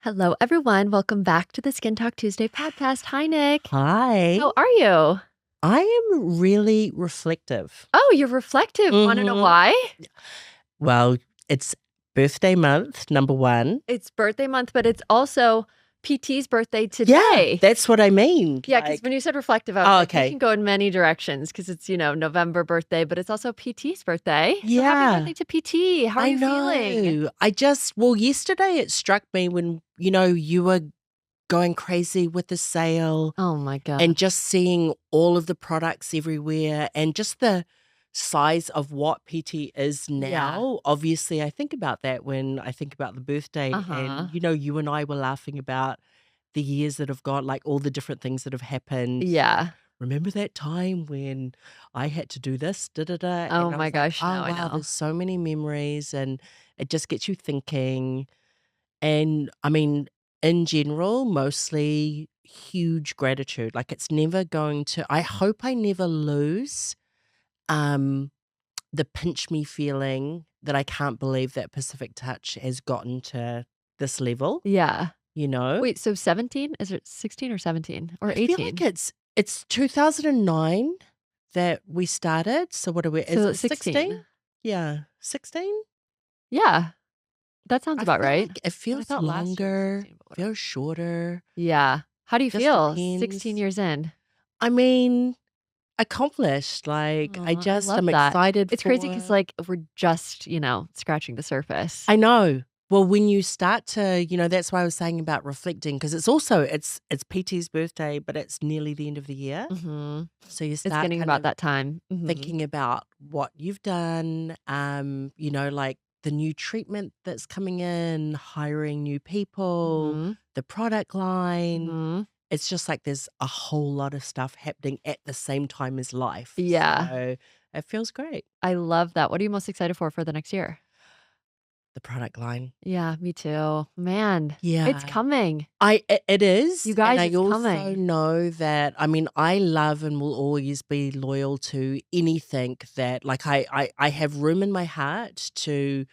Hello, everyone. Welcome back to the Skin Talk Tuesday podcast. Hi, Nick. Hi. How are you? I am really reflective. Oh, you're reflective. Want to know why? Well, it's birthday month, number one. It's birthday month, but it's also PT's birthday today. Yeah, that's what I mean. Yeah, because when you said reflective, I was like, okay. you can go in many directions because it's, November birthday, but it's also PT's birthday. So Yeah. happy birthday to PT. How are you feeling? Yesterday it struck me when, you were going crazy with the sale. Oh my God. And just seeing all of the products everywhere and just the size of what PT is now. Yeah. Obviously, I think about that when I think about the birthday. And, you and I were laughing about the years that have gone, like all the different things that have happened. Yeah. Remember that time when I had to do this, da-da-da? Oh and I my was gosh, like, no, I know. there's so many memories and it just gets you thinking. And I mean, in general, mostly huge gratitude. Like it's never going to, I hope I never lose the pinch me feeling that I can't believe that Pacific Touch has gotten to this level, Yeah. you know? Wait, so 17? Is it 16 or 17 or I 18? feel like it's 2009 that we started. So what are we, is So it 16? Yeah, 16? Yeah. That sounds about feel right. like it feels thought last year was longer, 16, but whatever. feels shorter. Yeah. How do you Just feel depends. 16 years in? I mean, accomplished. Like Aw, I'm love that. excited It's for crazy because, we're just, scratching the surface. I know. Well, when you start to, that's why I was saying about reflecting because it's also it's PT's birthday, but it's nearly the end of the year. Mhm. So you It's start getting kind about of that time. Mhm. thinking about what you've done, like the new treatment that's coming in, hiring new people, Mhm. the product line. Mhm. It's just like there's a whole lot of stuff happening at the same time as life. Yeah. So it feels great. I love that. What are you most excited for the next year? The product line. Yeah, me too. Man, Yeah. it's coming. It is. You guys, and I it's also coming. know that, I mean, I love and will always be loyal to anything that, like, I have room in my heart to,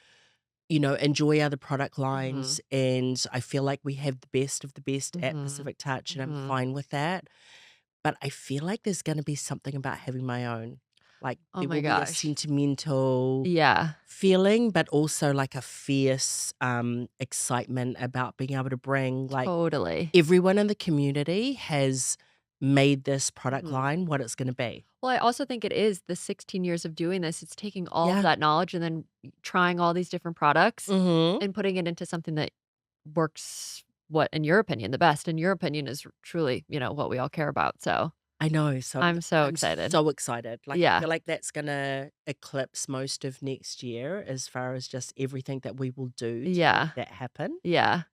enjoy other product lines. And I feel like we have the best of the best at Pacific Touch, and I'm fine with that. But I feel like there's going to be something about having my own. Like, Oh there my will be a gosh. sentimental Yeah. feeling, but also like a fierce excitement about being able to bring like Totally. everyone in the community has made this product line what it's going to be. Well, I also think it is the 16 years of doing this. It's taking all of Yeah. that knowledge and then trying all these different products Mm-hmm. and putting it into something that works, what, in your opinion, the best. In your opinion is truly, what we all care about. So I know. So I'm so I'm excited. so excited. Like, I Yeah. feel like that's going to eclipse most of next year as far as just everything that we will do to Yeah. make that happen. Yeah.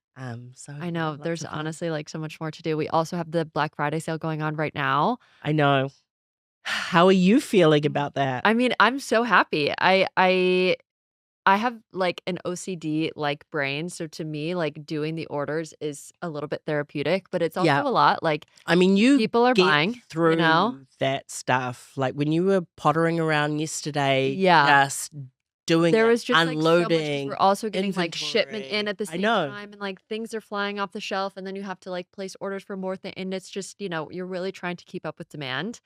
So I know. lots There's of fun. honestly so much more to do. We also have the Black Friday sale going on right now. I know. How are you feeling about that? I mean, I'm so happy. I have an OCD brain, so to me, doing the orders is a little bit therapeutic, but it's also Yeah. a lot. I mean, you People are get buying, through that stuff. Like when you were pottering around yesterday, Yeah. just doing There it, was just so much 'cause unloading, we're also getting shipment in inventory. at the I same know. time and things are flying off the shelf and then you have to place orders for more and it's just, you're really trying to keep up with demand.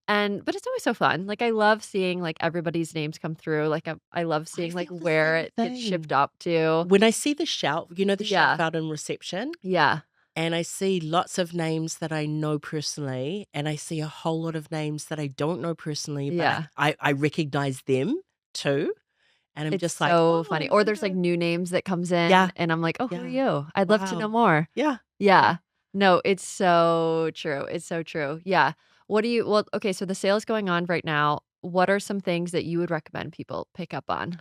But it's always so fun. I love seeing everybody's names come through. I love I seeing feel the where same it gets shipped thing. up to. When I see the shelf, the shelf Yeah. out in reception, Yeah. and I see lots of names that I know personally, and I see a whole lot of names that I don't know personally, but Yeah. I recognize them too. And I'm It's just like, so oh, funny. I Or there's wonder. new names that comes in Yeah. and I'm like, "Oh, who are Yeah. you? I'd love to know Wow. more." Yeah. Yeah. No, it's so true. It's so true. Yeah. Well, okay, so the sale's going on right now. What are some things that you would recommend people pick up on?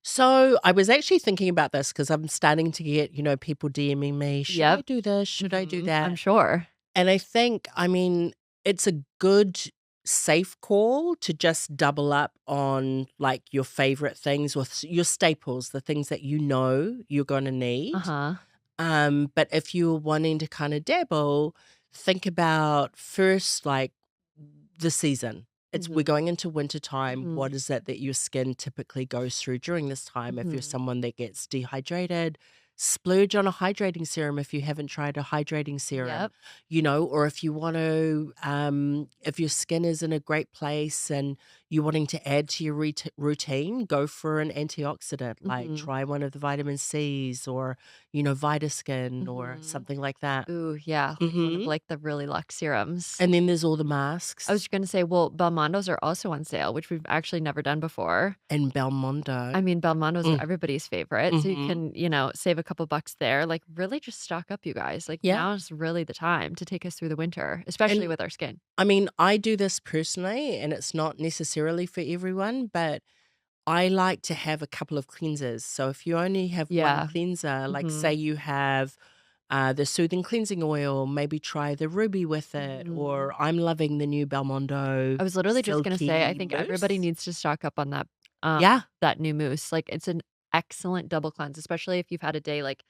So I was actually thinking about this because I'm starting to get, people DMing me, should I Yep. do this? Should I do I'm that? sure. And I think, I mean, it's a good, safe call to just double up on like your favorite things or your staples, the things that you're going to need. Uh-huh. But if you're wanting to kind of dabble, think about first like the season. We're going into winter time. What is it that your skin typically goes through during this time? If you're someone that gets dehydrated, splurge on a hydrating serum if you haven't tried a hydrating serum, Yep. or if you want to, if your skin is in a great place and you're wanting to add to your routine, go for an antioxidant, like Mhm. try one of the vitamin C's or, Vitaskin or Mhm. something like that. Ooh, yeah, like one of, Hmm. like, the really luxe serums. And then there's all the I was masks gonna say, well, Belmondo's are also on sale, which we've actually never done before. and I Belmondo. mean, Belmondo's are Mm, everybody's favorite, so you hmm. can, save a couple bucks there, like, really just stock up, you guys, like, Yeah. now is really the time to take us through the winter, especially And with our skin. I mean, I do this personally, and it's not necessarily for everyone, but I like to have a couple of cleansers. So if you only have one Yeah. cleanser, like say Mhm. you have the soothing cleansing oil, maybe try the ruby with it, Mhm. or I'm loving the new Belmondo I was literally just gonna say, I silky think everybody mousse. needs to stock up on Yeah, that new mousse, like, it's an excellent double cleanse, especially if you've had a day, like,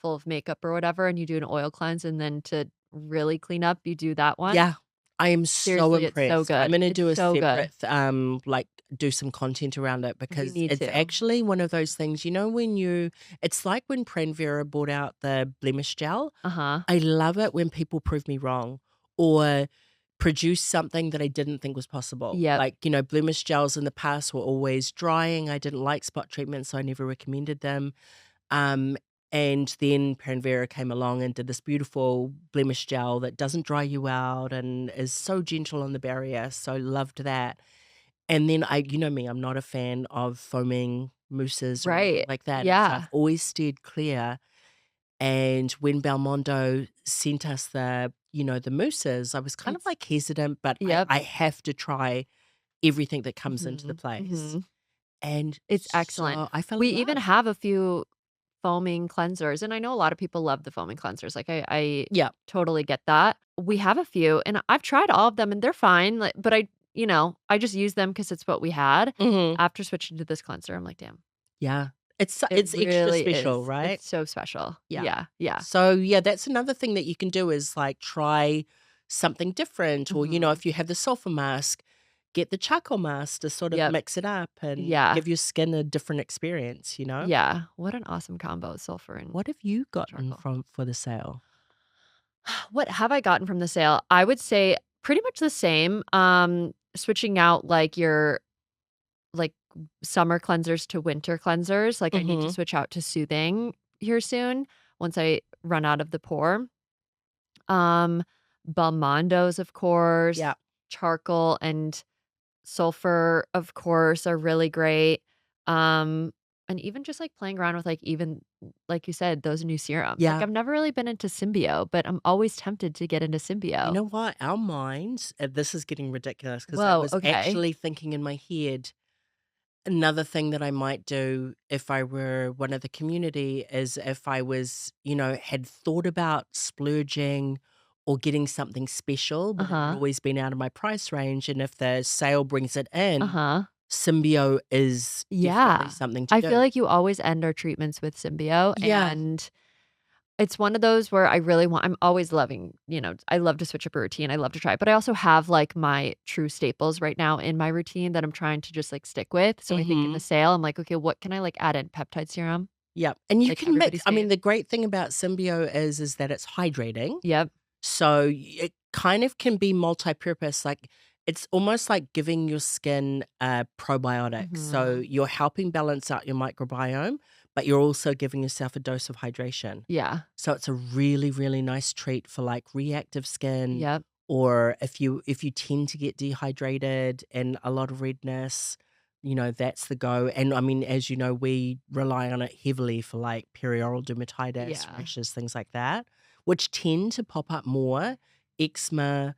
full of makeup or whatever, and you do an oil cleanse, and then to really clean up, you do that one. yeah. I am so Seriously, it's so impressed. I'm good. gonna It's do a so good. separate like do some content around it You because need it's to. actually one of those things, when it's like when Pranvera brought out the blemish gel. Uh-huh. I love it when people prove me wrong or produce something that I didn't think was possible. Yep. Like, blemish gels in the past were always drying. I didn't like spot treatments, so I never recommended them. Um, and then Pranvera came along and did this beautiful blemish gel that doesn't dry you out and is so gentle on the barrier. So loved that. And then you know me, I'm not a fan of foaming mousses or anything Right. like that. And so I've Yeah. always steered clear, and when Belmondo sent us the mousses, I was kind of It's like hesitant, but I Yep. I have to try everything that comes into the Mhm. place. Mhm. And It's excellent. so I fell We in even love. have a few foaming cleansers, and I know a lot of people love the foaming cleansers, like, I Yeah. totally get that. We have a few, and I've tried all of them, and they're fine, like, but I just use them because it's what we had. Mhm. After switching to this cleanser, I'm like, "Damn, Yeah. it It's extra really special, is. right? It's so special." Yeah. Yeah, yeah. So, yeah, that's another thing that you can do is, like, try something different or, Mhm. if you have the sulfur mask, get the charcoal mask to sort of Yep. mix it up and Yeah. give your skin a different experience? Yeah. What an awesome combo, sulfur and What have you gotten charcoal. from for the sale? What have I gotten from the sale? I would say pretty much the same. Switching out like your like summer cleansers to winter cleansers. Like I need to Mhm. switch out to soothing here soon once I run out of the pore. Um, Belmondo's, of course, Yeah. charcoal and sulfur, of course, are really great. Um, and even just like playing around with even like you said, those new serums. Like Yeah. I've never really been into Symbio, but I'm always tempted to get into You Symbio. know what? Our minds, this is getting ridiculous because I Whoa, was okay. actually thinking in my head, another thing that I might do if I were one of the community is if I was, had thought about splurging or getting something special, but it had Uh-huh. always been out of my price range. And if the sale brings it in, Uh-huh. Symbio is definitely Yeah. something to I feel do. like you always end our treatments with Symbio, Yeah. and it's one of those where I really I'm always loving, I love to switch up a routine, I love to try, but I also have, like, my true staples right now in my routine that I'm trying to just, like, stick with, so I think in the Hmm. sale, I'm like, "Okay, what can I, like, add in?" Peptide serum, Yeah. And you like can mix, everybody's I mean, fave. the great thing about Symbio is that it's hydrating. Yep. So it kind of can be multi-purpose. Like it's almost like giving your skin a probiotic. So Mhm. you're helping balance out your microbiome, but you're also giving yourself a dose of hydration. Yeah. So it's a really, really nice treat for like reactive skin, Yep. or if you tend to get dehydrated and a lot of redness, that's the go. And I mean, as you know, we rely on it heavily for like perioral dermatitis, Yeah. rashes, things like that, which tend to pop up more. Eczema,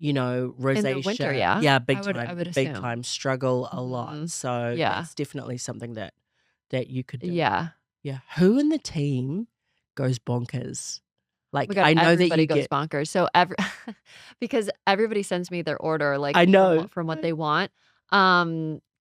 In the winter, rosacea. yeah? Yeah, I would big assume. time struggle a lot. Mhm. So Yeah. that's definitely something that you could do. Yeah. Yeah. Who in the team goes bonkers? My Like, god, I know that everybody you goes get bonkers. So because everybody sends me their order, like, I from know. what they want.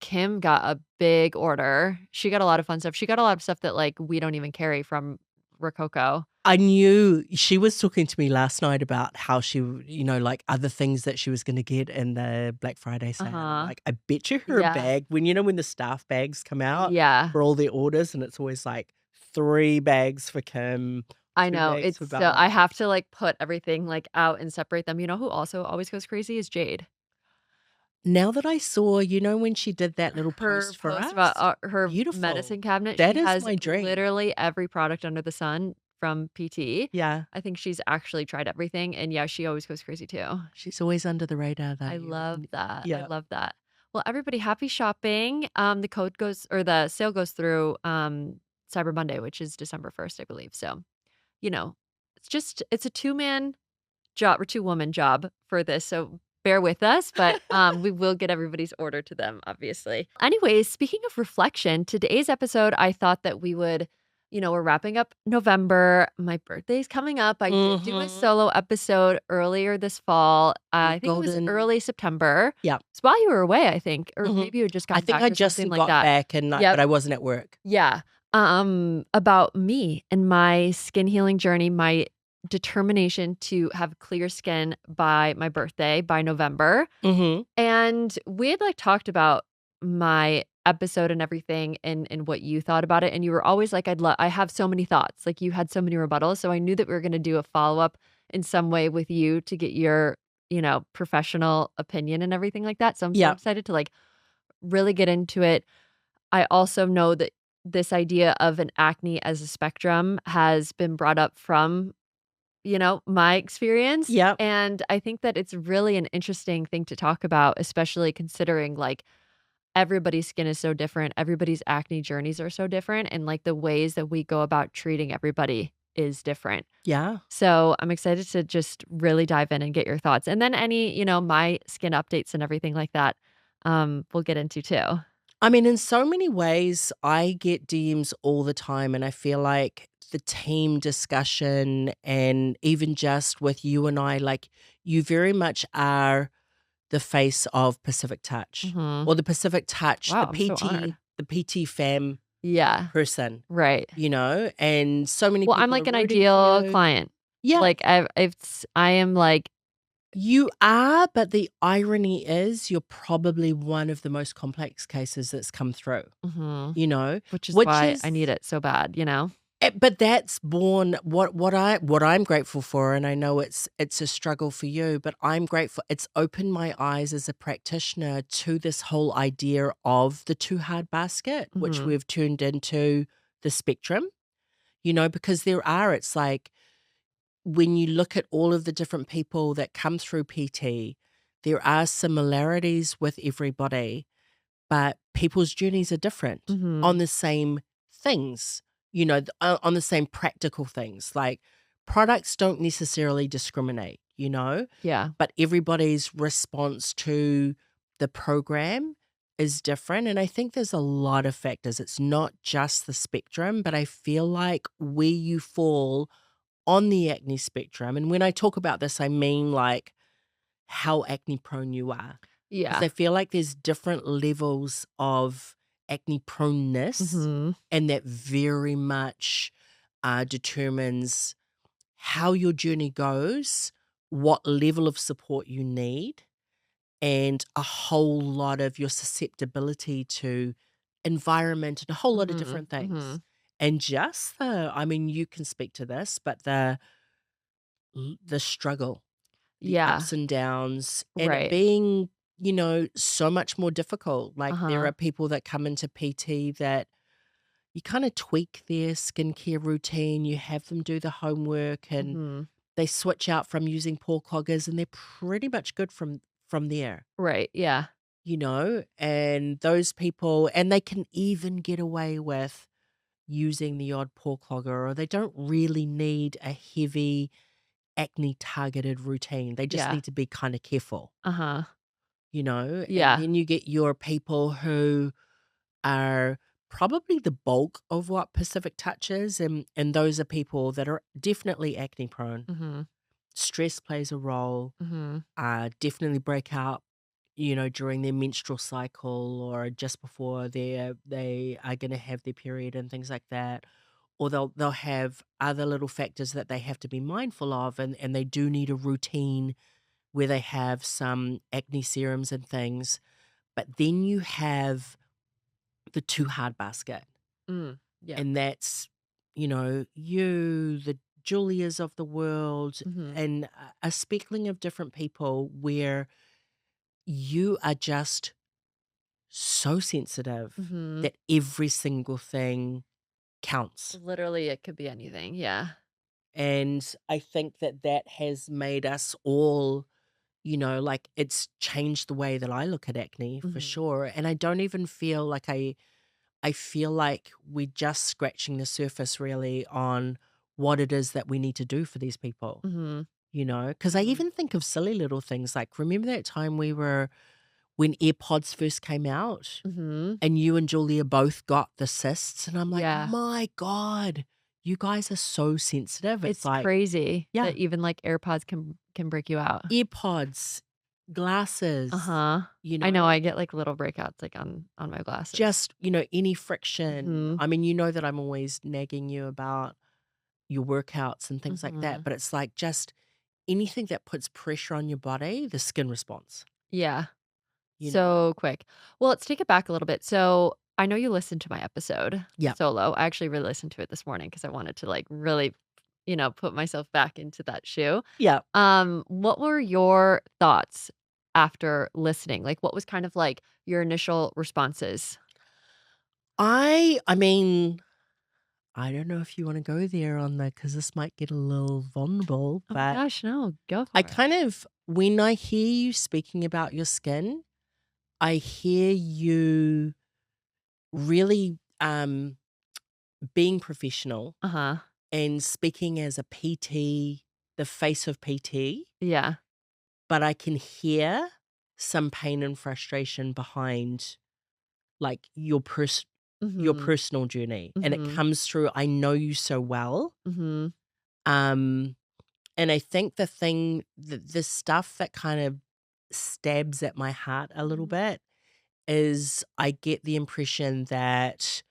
Kim got a big order. She got a lot of fun stuff. She got a lot of stuff that, like, we don't even carry from Rococo. I knew she was talking to me last night about how like other things that she was gonna get in the Black Friday sale. I'm Uh-huh. like, I bet you her Yeah. bag when the staff bags come out Yeah. for all their orders and it's always like 3 bags for Kim, I 2 know, bags it's for so Bella. I have to, like, put everything, like, out and separate them. You know who also always goes crazy is Jade. Now that I saw, when she did that little Her post for post about, us, her beautiful. medicine cabinet, That she is has my dream. literally every product under the sun from PT. Yeah. I think she's actually tried everything, and yeah, she always goes crazy too. She's always under the radar, though. I love that, I Yeah. love that. Well, everybody, happy shopping. The code goes or the sale goes through, Cyber Monday, which is December 1st, I believe, so, you know, it's a two-man job or two-woman job for this, so bear with us, but, we will get everybody's order to them, obviously. Anyways, speaking of reflection, today's episode, I thought that we would we're wrapping up November. My birthday's coming up. I did do a Mhm. solo episode earlier this fall. Your I think it was golden early September. Yeah. It's while you were away, I think, or Mhm. maybe you had just I gotten think back I or just something like got that. back but Yep. I wasn't at work. Yeah. About me and my skin healing journey, my determination to have clear skin by my birthday, by November. Mhm. And we had, like, talked about my episode and everything and what you thought about it, and you were always like, I have so many thoughts." Like, you had so many rebuttals, so I knew that we were gonna do a follow-up in some way with you to get your, professional opinion and everything like that, so I'm so Yeah. excited to, like, really get into it. I also know that this idea of an acne as a spectrum has been brought up from, my experience, Yep. and I think that it's really an interesting thing to talk about, especially considering, like, everybody's skin is so different, everybody's acne journeys are so different, and, like, the ways that we go about treating everybody is different. Yeah. So, I'm excited to just really dive in and get your thoughts, and then any, my skin updates and everything like that, we'll get into too. I mean, in so many ways, I get DMs all the time, and I feel like the team discussion and even just with you and I, like, you very much are the face of Pacific Touch Mhm. or the Pacific Touch, Wow, I'm so honored. The PT fam Yeah, person, right. and so many Well, I'm people are like an rooting for ideal you. client. Yeah, Like, I am like you are, but the irony is you're probably one of the most complex cases that's come through, mhm, you know, which is which why is I need it so bad, you know? but that's born what I'm grateful for, and I know it's a struggle for you, but I'm grateful it's opened my eyes as a practitioner to this whole idea of the too hard basket, which Mhm, we've turned into the spectrum, because it's like when you look at all of the different people that come through PT, there are similarities with everybody, but people's journeys are different mhm, on the same things, on the same practical things. Like products don't necessarily discriminate, yeah, but everybody's response to the program is different. And I think there's a lot of factors. It's not just the spectrum, but I feel like where you fall on the acne spectrum, and when I talk about this, I mean like how acne prone you are. Because yeah, I feel like there's different levels of acne proneness, mhm, and that very much determines how your journey goes, what level of support you need, and a whole lot of your susceptibility to environment and a whole lot of mhm, different things. mhm, And just I mean, you can speak to this, but the struggle, the yeah, ups and downs, and it right, being, so much more difficult. Like there uh-huh, are people that come into PT that you kind of tweak their skincare routine, you have them do the homework, and mhm, they switch out from using pore cloggers, and they're pretty much good from there. right, yeah, And those people, and they can even get away with using the odd pore clogger, or they don't really need a heavy acne targeted routine. They just yeah, need to be kind of careful, uh-huh, and yeah, then you get your people who are probably the bulk of what Pacific touches, and those are people that are definitely acne prone. mhm, Stress plays a role, mhm, definitely break out, during their menstrual cycle or just before they are going to have their period and things like that. Or they'll have other little factors that they have to be mindful of, and they do need a routine where they have some acne serums and things. But then you have the too hard basket, mm, yeah, and that's you, the Julias of the world, Mhm. and a speckling of different people where you are just so sensitive Mhm. that every single thing counts. Literally, it could be anything. Yeah. And I think that that has made us all, like it's changed the way that I look at acne for Mhm. sure. And I don't even feel like I feel like we're just scratching the surface really on what it is that we need to do for these people, Mhm. because I Mhm. even think of silly little things like remember that time when AirPods first came out Mhm. and you and Julia both got the cysts, and I'm like, Yeah. my God, you guys are so sensitive. It's It's like, crazy yeah, that even, like, AirPods can break you out. earpods, glasses, Uh-huh. you I know, know, I get, like, little breakouts, like, on my glasses. just, any friction. Mhm. I mean, you know that I'm always nagging you about your workouts and things like that, Mhm. but it's like just anything that puts pressure on your body, the skin responds, Yeah. you know? So quick. Well, let's take it back a little bit. So, I know you listened to my episode Yeah. solo. I actually re-listened to it this morning because I wanted to, like, really, put myself back into that shoe. Yeah. What were your thoughts after listening? Like, what was kind of, like, your initial responses? I mean, I don't know if you wanna go there on that because this might get a little vulnerable, Oh my but gosh, no, go I for it. kind of when I hear you speaking about your skin, I hear you really, being professional Uh-huh. and speaking as a PT, the face of PT, Yeah. but I can hear some pain and frustration behind, like, your Mhm. personal journey, and it Mhm. comes through. I know you so well, Mhm. um, and I think the stuff that kind of stabs at my heart a little Mhm. bit is I get the impression that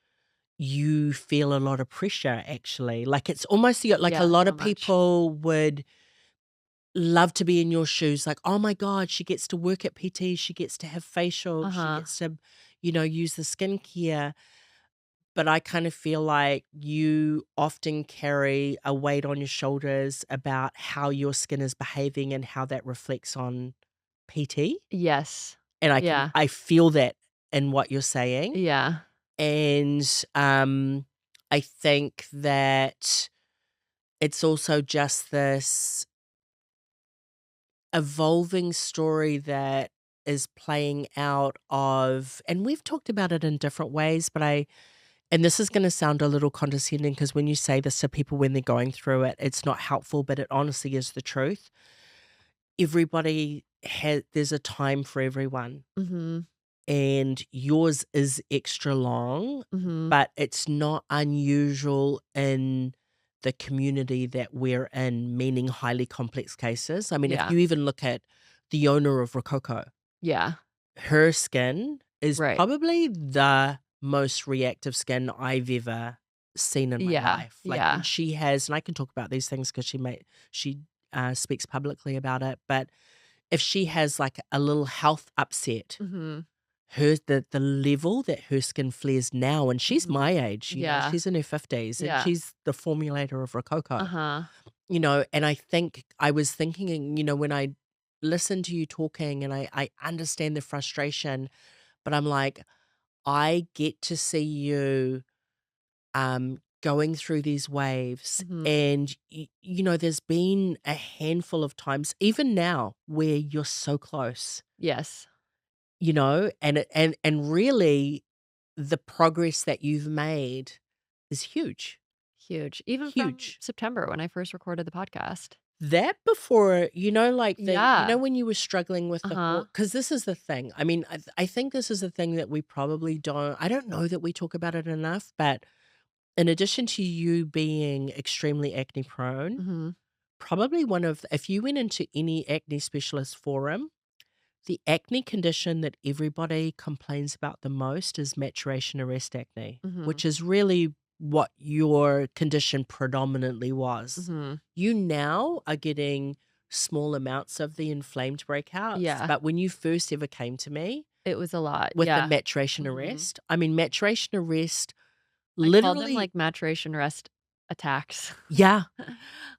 you feel a lot of pressure actually. Like, it's almost like a Yeah, lot so of much. people would love to be in your shoes, like, "Oh my god, she gets to work at PT, she gets to have facial, she Uh-huh. gets to, use the skincare." But I kind of feel like you often carry a weight on your shoulders about how your skin is behaving and how that reflects on PT, Yes. and Yeah. I feel that in what you're saying, Yeah. and, I think that it's also just this evolving story that is playing out of, and we've talked about it in different ways, but and this is gonna sound a little condescending because when you say this to people when they're going through it, it's not helpful, but it honestly is the truth. Everybody has there's a time for everyone, Mhm. and yours is extra long, Mhm. but it's not unusual in the community that we're in, meaning highly complex cases. I mean, if Yeah. you even look at the owner of Rococo, Yeah. her skin is Right. probably the most reactive skin I've ever seen in my Yeah. life. Like, and Yeah. she has, and I can talk about these things because she speaks publicly about it. But if she has like a little health upset, Mhm. the level that her skin flares now, and she's my Mhm. age, Yeah. she's in her 50s, and Yeah. she's the formulator of Rococo, Uh-huh. and I think I was thinking, when I listen to you talking and I understand the frustration, but I'm like, I get to see you going through these waves, Mhm. and there's been a handful of times, even now, where you're so close, Yes. and really the progress that you've made is huge, Huge. Even from huge. September when I first recorded the podcast. That before, like Yeah. when you were struggling with the Uh-huh. whole, because this is the thing. I mean, I think this is the thing that we probably I don't know that we talk about it enough, but in addition to you being extremely acne prone, Mhm. probably if you went into any acne specialist forum, the acne condition that everybody complains about the most is maturation arrest acne, Mhm. which is really what your condition predominantly was. Mhm. You now are getting small amounts of the inflamed breakouts, Yeah. but when you first ever came to me It was a lot. with the Yeah. maturation Mhm. arrest, I mean, maturation arrest I called them, literally, like, maturation rest attacks. Yeah,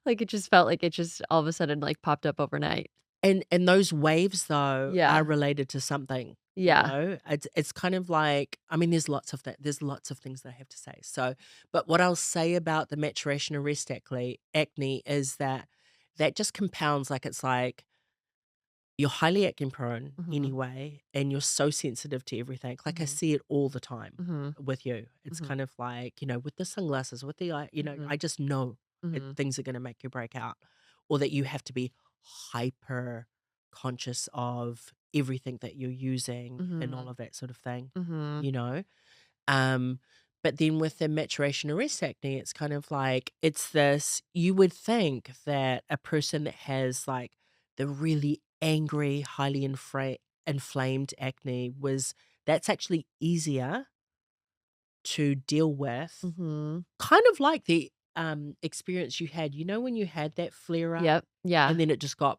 Like, it just felt like it just all of a sudden, like, popped up overnight. and those waves, though, are Yeah. related to something, you Yeah. know? It's kind of like I mean, there's lots of things that I have to say, so but what I'll say about the maturation arrest acne is that that just compounds, like, it's like you're highly acne prone Mhm. anyway, and you're so sensitive to everything. Like I Mhm. see it all the time Mhm. with you. It's Mhm. kind of like, with the sunglasses, with the eye, Mhm. I just know Mhm. things are going to make you break out or that you have to be hyper conscious of everything that you're using and all Mhm. of that sort of thing, Mhm. you know? Um, but then with the maturation arrest acne, it's kind of like it's this you would think that a person that has like the really angry, highly inflamed acne was that's actually easier to deal with. Mhm. Kind of like the experience you had, when you had that flare up Yep. Yeah. and then it just got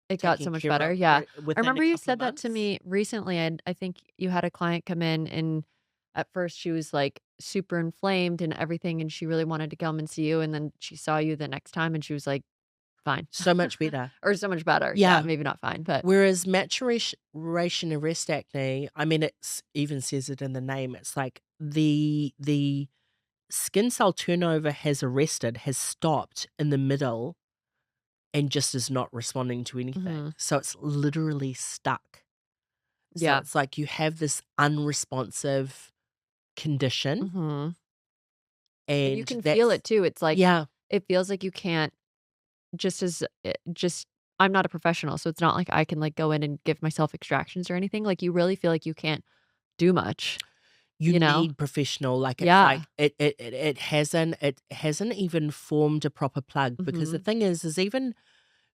It got taken so much care better, of yeah. I within a remember you couple of said that to months. me recently, and I think you had a client come in, and at first she was, like, super inflamed and everything, and she really wanted to come and see you, and then she saw you the next time, and she was, like, fine. So much better. Or so much better, yeah, Yeah. maybe not fine, but Whereas maturation arrest acne, I mean, it's even says it in the name. It's like the skin cell turnover has arrested, has stopped in the middle, and just is not responding to anything. Mhm. So it's literally stuck. So Yeah. it's like you have this unresponsive condition, Mhm. And you and can feel that's it too, it's like yeah, it feels like you can't just I'm not a professional, so it's not like I can, like, go in and give myself extractions or anything, like, you really feel like you can't do much, you you know? need professional. Like it's Yeah. like it hasn't even formed a proper plug because the Mhm. thing is even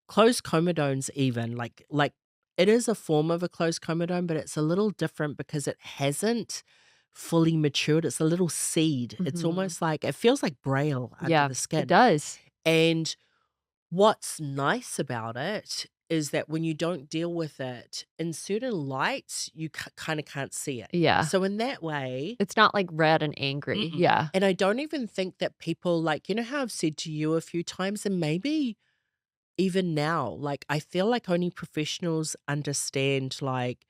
closed comedones even, like, it is a form of a closed comedone, but it's a little different because it hasn't fully matured, it's a little seed. It's Mhm. almost like it feels like braille under Yeah, the it skin, does. and what's nice about it is that when you don't deal with it, in certain lights, you kinda can't see it. Yeah. So in that way It's not, like, red and angry. mm-mm, Yeah. and I don't even think that people like how I've said to you a few times, and maybe even now, like, I feel like only professionals understand, like,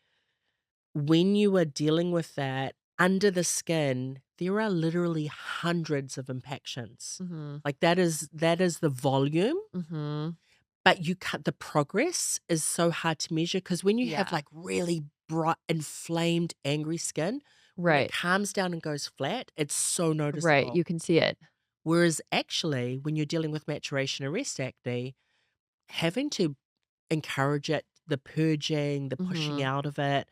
when you are dealing with that under the skin, there are literally hundreds of impactions. Mhm. Like, that is the volume, Mhm. but you cut the progress is so hard to measure because when you have, Yeah. like, really bright, inflamed, angry skin, when it Right. calms down and goes flat, it's so Right, noticeable. you can see it. Whereas, actually, when you're dealing with maturation arrest acne, having to encourage it, the purging, the pushing Mhm. out of it.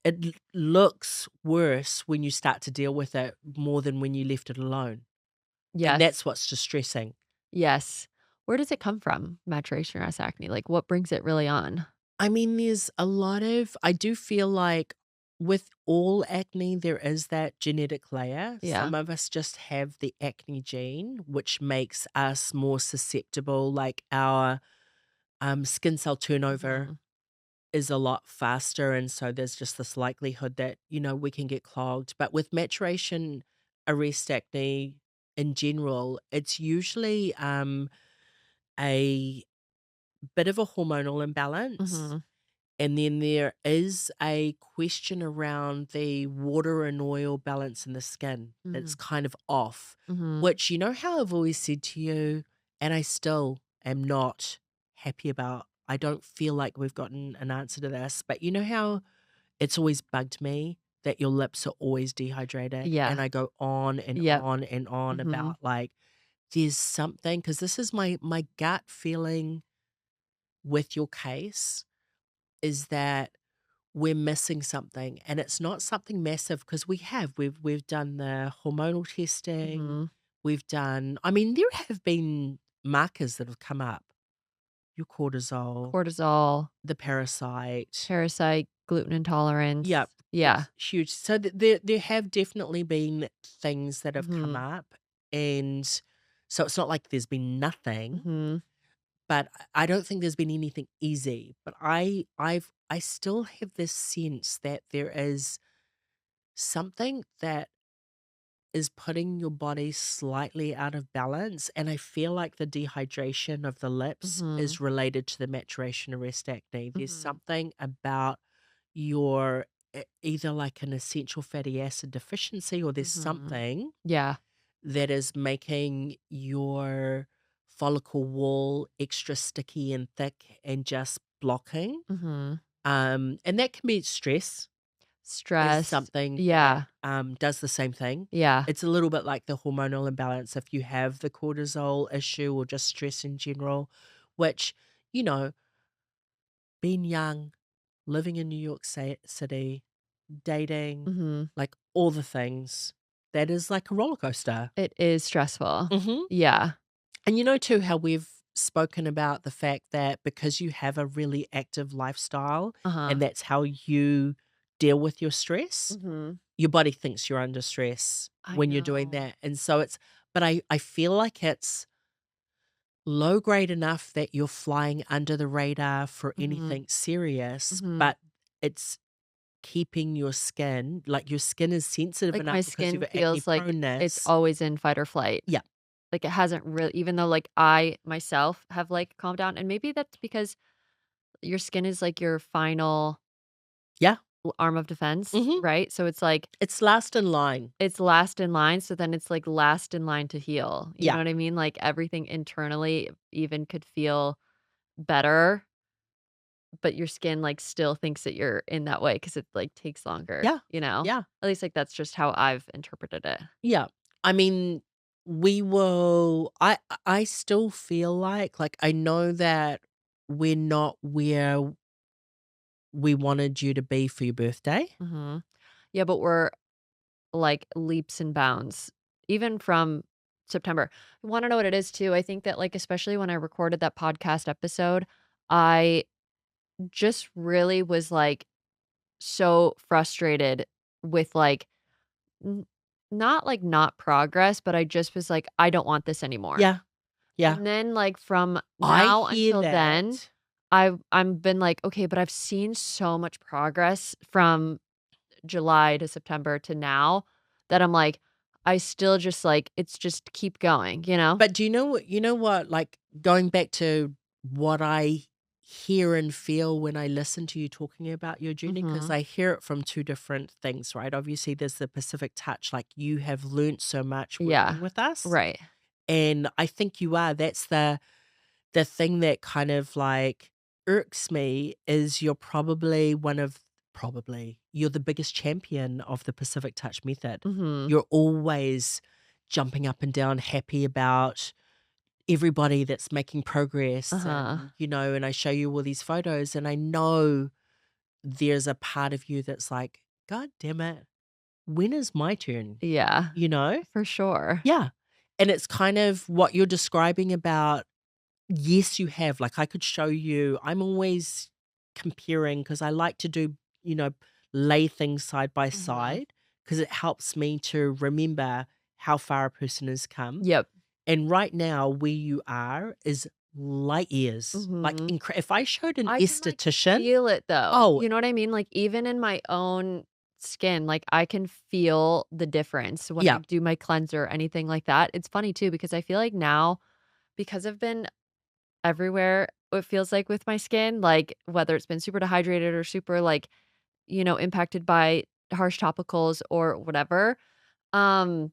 It looks worse when you start to deal with it more than when you left it alone, and Yes. that's what's distressing. Yes. Where does it come from, maturation or acne? Like, what brings it really on? I mean, there's a lot of I do feel like with all acne, there is that genetic layer. Yeah. Some of us just have the acne gene, which makes us more susceptible, like our, skin cell turnover Mhm. is a lot faster, and so there's just this likelihood that, we can get clogged. But with maturation arrest acne in general, it's usually, a bit of a hormonal imbalance, Mhm. and then there is a question around the water and oil balance in the skin that's Mhm. kind of off, Mhm. which you know how I've always said to you, and I still am not happy about. I don't feel like we've gotten an answer to this, but you know how it's always bugged me that your lips are always dehydrated, and Yeah. I go on and Yep. on and on Mhm. about like there's something because this is my gut feeling with your case is that we're missing something, and it's not something massive because we've done the hormonal testing, Mhm. we've done I mean, there have been markers that have come up, your cortisol, Cortisol, the parasite. parasite, gluten Yep, intolerance. Yeah. it's huge. So there have definitely been things that have come Mhm. up, and so it's not like there's been nothing, Mhm. but I don't think there's been anything easy. But I still have this sense that there is something that is putting your body slightly out of balance, and I feel like the dehydration of the lips Mhm. is related to the maturation arrest acne. There's Mhm. something about your either like an essential fatty acid deficiency, or there's Mhm. something Yeah. that is making your follicle wall extra sticky and thick and just blocking. Mhm. And that can be stress is Stress. something that, Yeah. does the same thing. Yeah. It's a little bit like the hormonal imbalance if you have the cortisol issue or just stress in general, which, you know, being young, living in New York City, dating, Mhm. like all the things, that is like a roller coaster. It is stressful. Mhm. Yeah. And you know too how we've spoken about the fact that because you have a really active lifestyle Uh-huh. and that's how you deal with your stress, Mhm. your body thinks you're under stress I when you're doing know. that. And so it's, but I feel like it's low grade enough that you're flying under the radar for Mhm. anything serious, Mhm. but it's keeping your skin, like your skin is sensitive Like, my enough because you've skin got acne feels like it's proneness. always in fight or flight. Yeah. Like, it hasn't really, even though, like, I myself have, like, calmed down, and maybe that's because your skin is, like, your final Yeah. arm of defense, Hmm. right? So it's like It's last in line. it's last in line, so then it's, like, last in line to heal, you know Yeah. what I mean? Like, everything internally even could feel better, but your skin, like, still thinks that you're in that way because it, like, takes longer, Yeah. you know? Yeah. At least, like, that's just how I've interpreted it. Yeah. I mean, we will I still feel like I know that we're not where we wanted you to be for your birthday. Mhm. Yeah, but we're, like, leaps and bounds, even from September. You wanna know what it is too? I think that, like, especially when I recorded that podcast episode, I just really was, like, so frustrated with, like, n not, like, not progress, but I just was like, "I don't want this anymore." Yeah. Yeah. And then, like, from I now hear until then, that. I'm been like, "Okay, but I've seen so much progress from July to September to now that I'm like, I still just like, it's just keep going, you know?" But do you know what, like, going back to what I hear and feel when I listen to you talking about your journey, because Mhm. I hear it from 2 different things, right? Obviously, there's the Pacific touch, like, you have learnt so much Yeah. working with us, Right. and I think you are. That's the thing that kind of, like, irks me is you're the biggest champion of the Pacific touch method. Mhm. You're always jumping up and down, happy about everybody that's making progress, Uh-huh. and and I show you all these photos and I know there's a part of you that's like, god damn it, when is my turn? Yeah. you know For sure. yeah. And it's kind of what you're describing about, yes, you have, like, I could show you. I'm always comparing because I like to do, you know lay things side by Mhm. side, because it helps me to remember how far a person has come. Yep. And right now, where you are is light years. Like, Mhm. if I showed an I can, like, esthetician, feel it though. oh, You know what I mean? Like, even in my own skin, like, I can feel the difference when I yeah, do my cleanser or anything like that. It's funny too because I feel like now, because I've been everywhere, it feels like with my skin, like, whether it's been super dehydrated or super, like, impacted by harsh topicals or whatever, um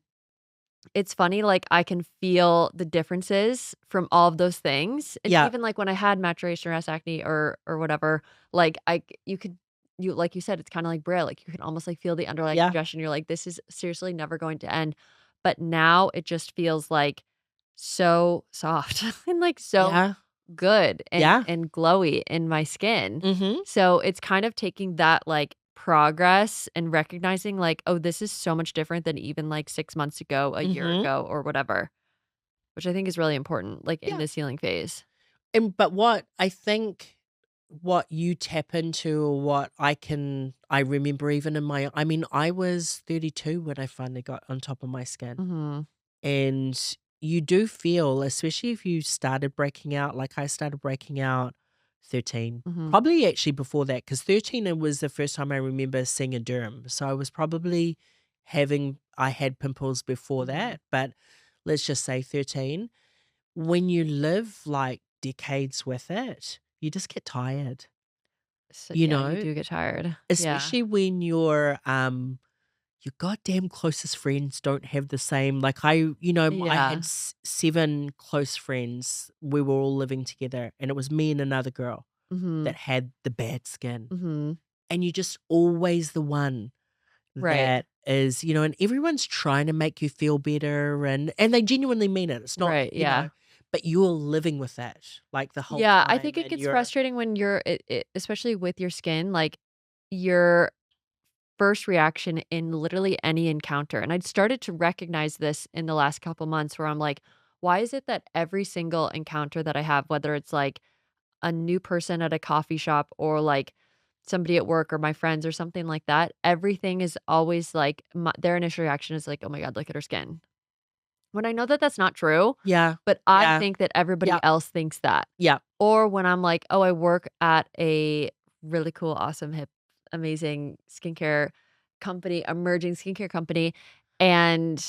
it's funny, like, I can feel the differences from all of those things, and yeah, even, like, when I had maturation rest acne or whatever, like, you like you said, it's kinda like Braille, like, you can almost, like, feel the underlying yeah, congestion, you're like, "This is seriously never going to end," but now it just feels, like, so soft and, like, so yeah, good yeah, and glowy in my skin. mhm, So, it's kind of taking that, like, progress and recognizing, like, "Oh, this is so much different than even, like, 6 months ago, a year mhm, ago, or whatever," which I think is really important, like, in yeah. this healing phase. And but what I think what you tap into, or what I remember even in my I mean, I was 32 when I finally got on top of my skin. Mhm, And you do feel, especially if you started breaking out, like I started breaking out 13. mhm, Probably actually before that, because 13 it was the first time I remember seeing a derm. So I was probably having I had pimples before Mhm. that, but let's just say 13. When you live, like, decades with it, you just get tired, So you yeah, you know? do get tired. Yeah. Especially when your goddamn closest friends don't have the same like, I had Yeah. 7 close friends. We were all living together, and it was me and another girl that Mhm. had the bad skin, Mhm. and you're just always the one Right. that is, and everyone's trying to make you feel better, and they genuinely mean it. It's not, Right, yeah. but you're living with that, like, the whole Yeah, I time, think it and gets you're frustrating when you're especially with your skin, like, your first reaction in literally any encounter, and I'd started to recognize this in the last couple months where I'm like, "Why is it that every single encounter that I have, whether it's, like, a new person at a coffee shop or, like, somebody at work or my friends or something like that, everything is always, like, their initial reaction is like, 'Oh my god, look at her skin.'" When I know that that's not true, Yeah, but I yeah, think that everybody yeah, else thinks that. yeah, Or when I'm like, "Oh, I work at a really cool, awesome, hip, amazing skincare company, emerging skincare company," and,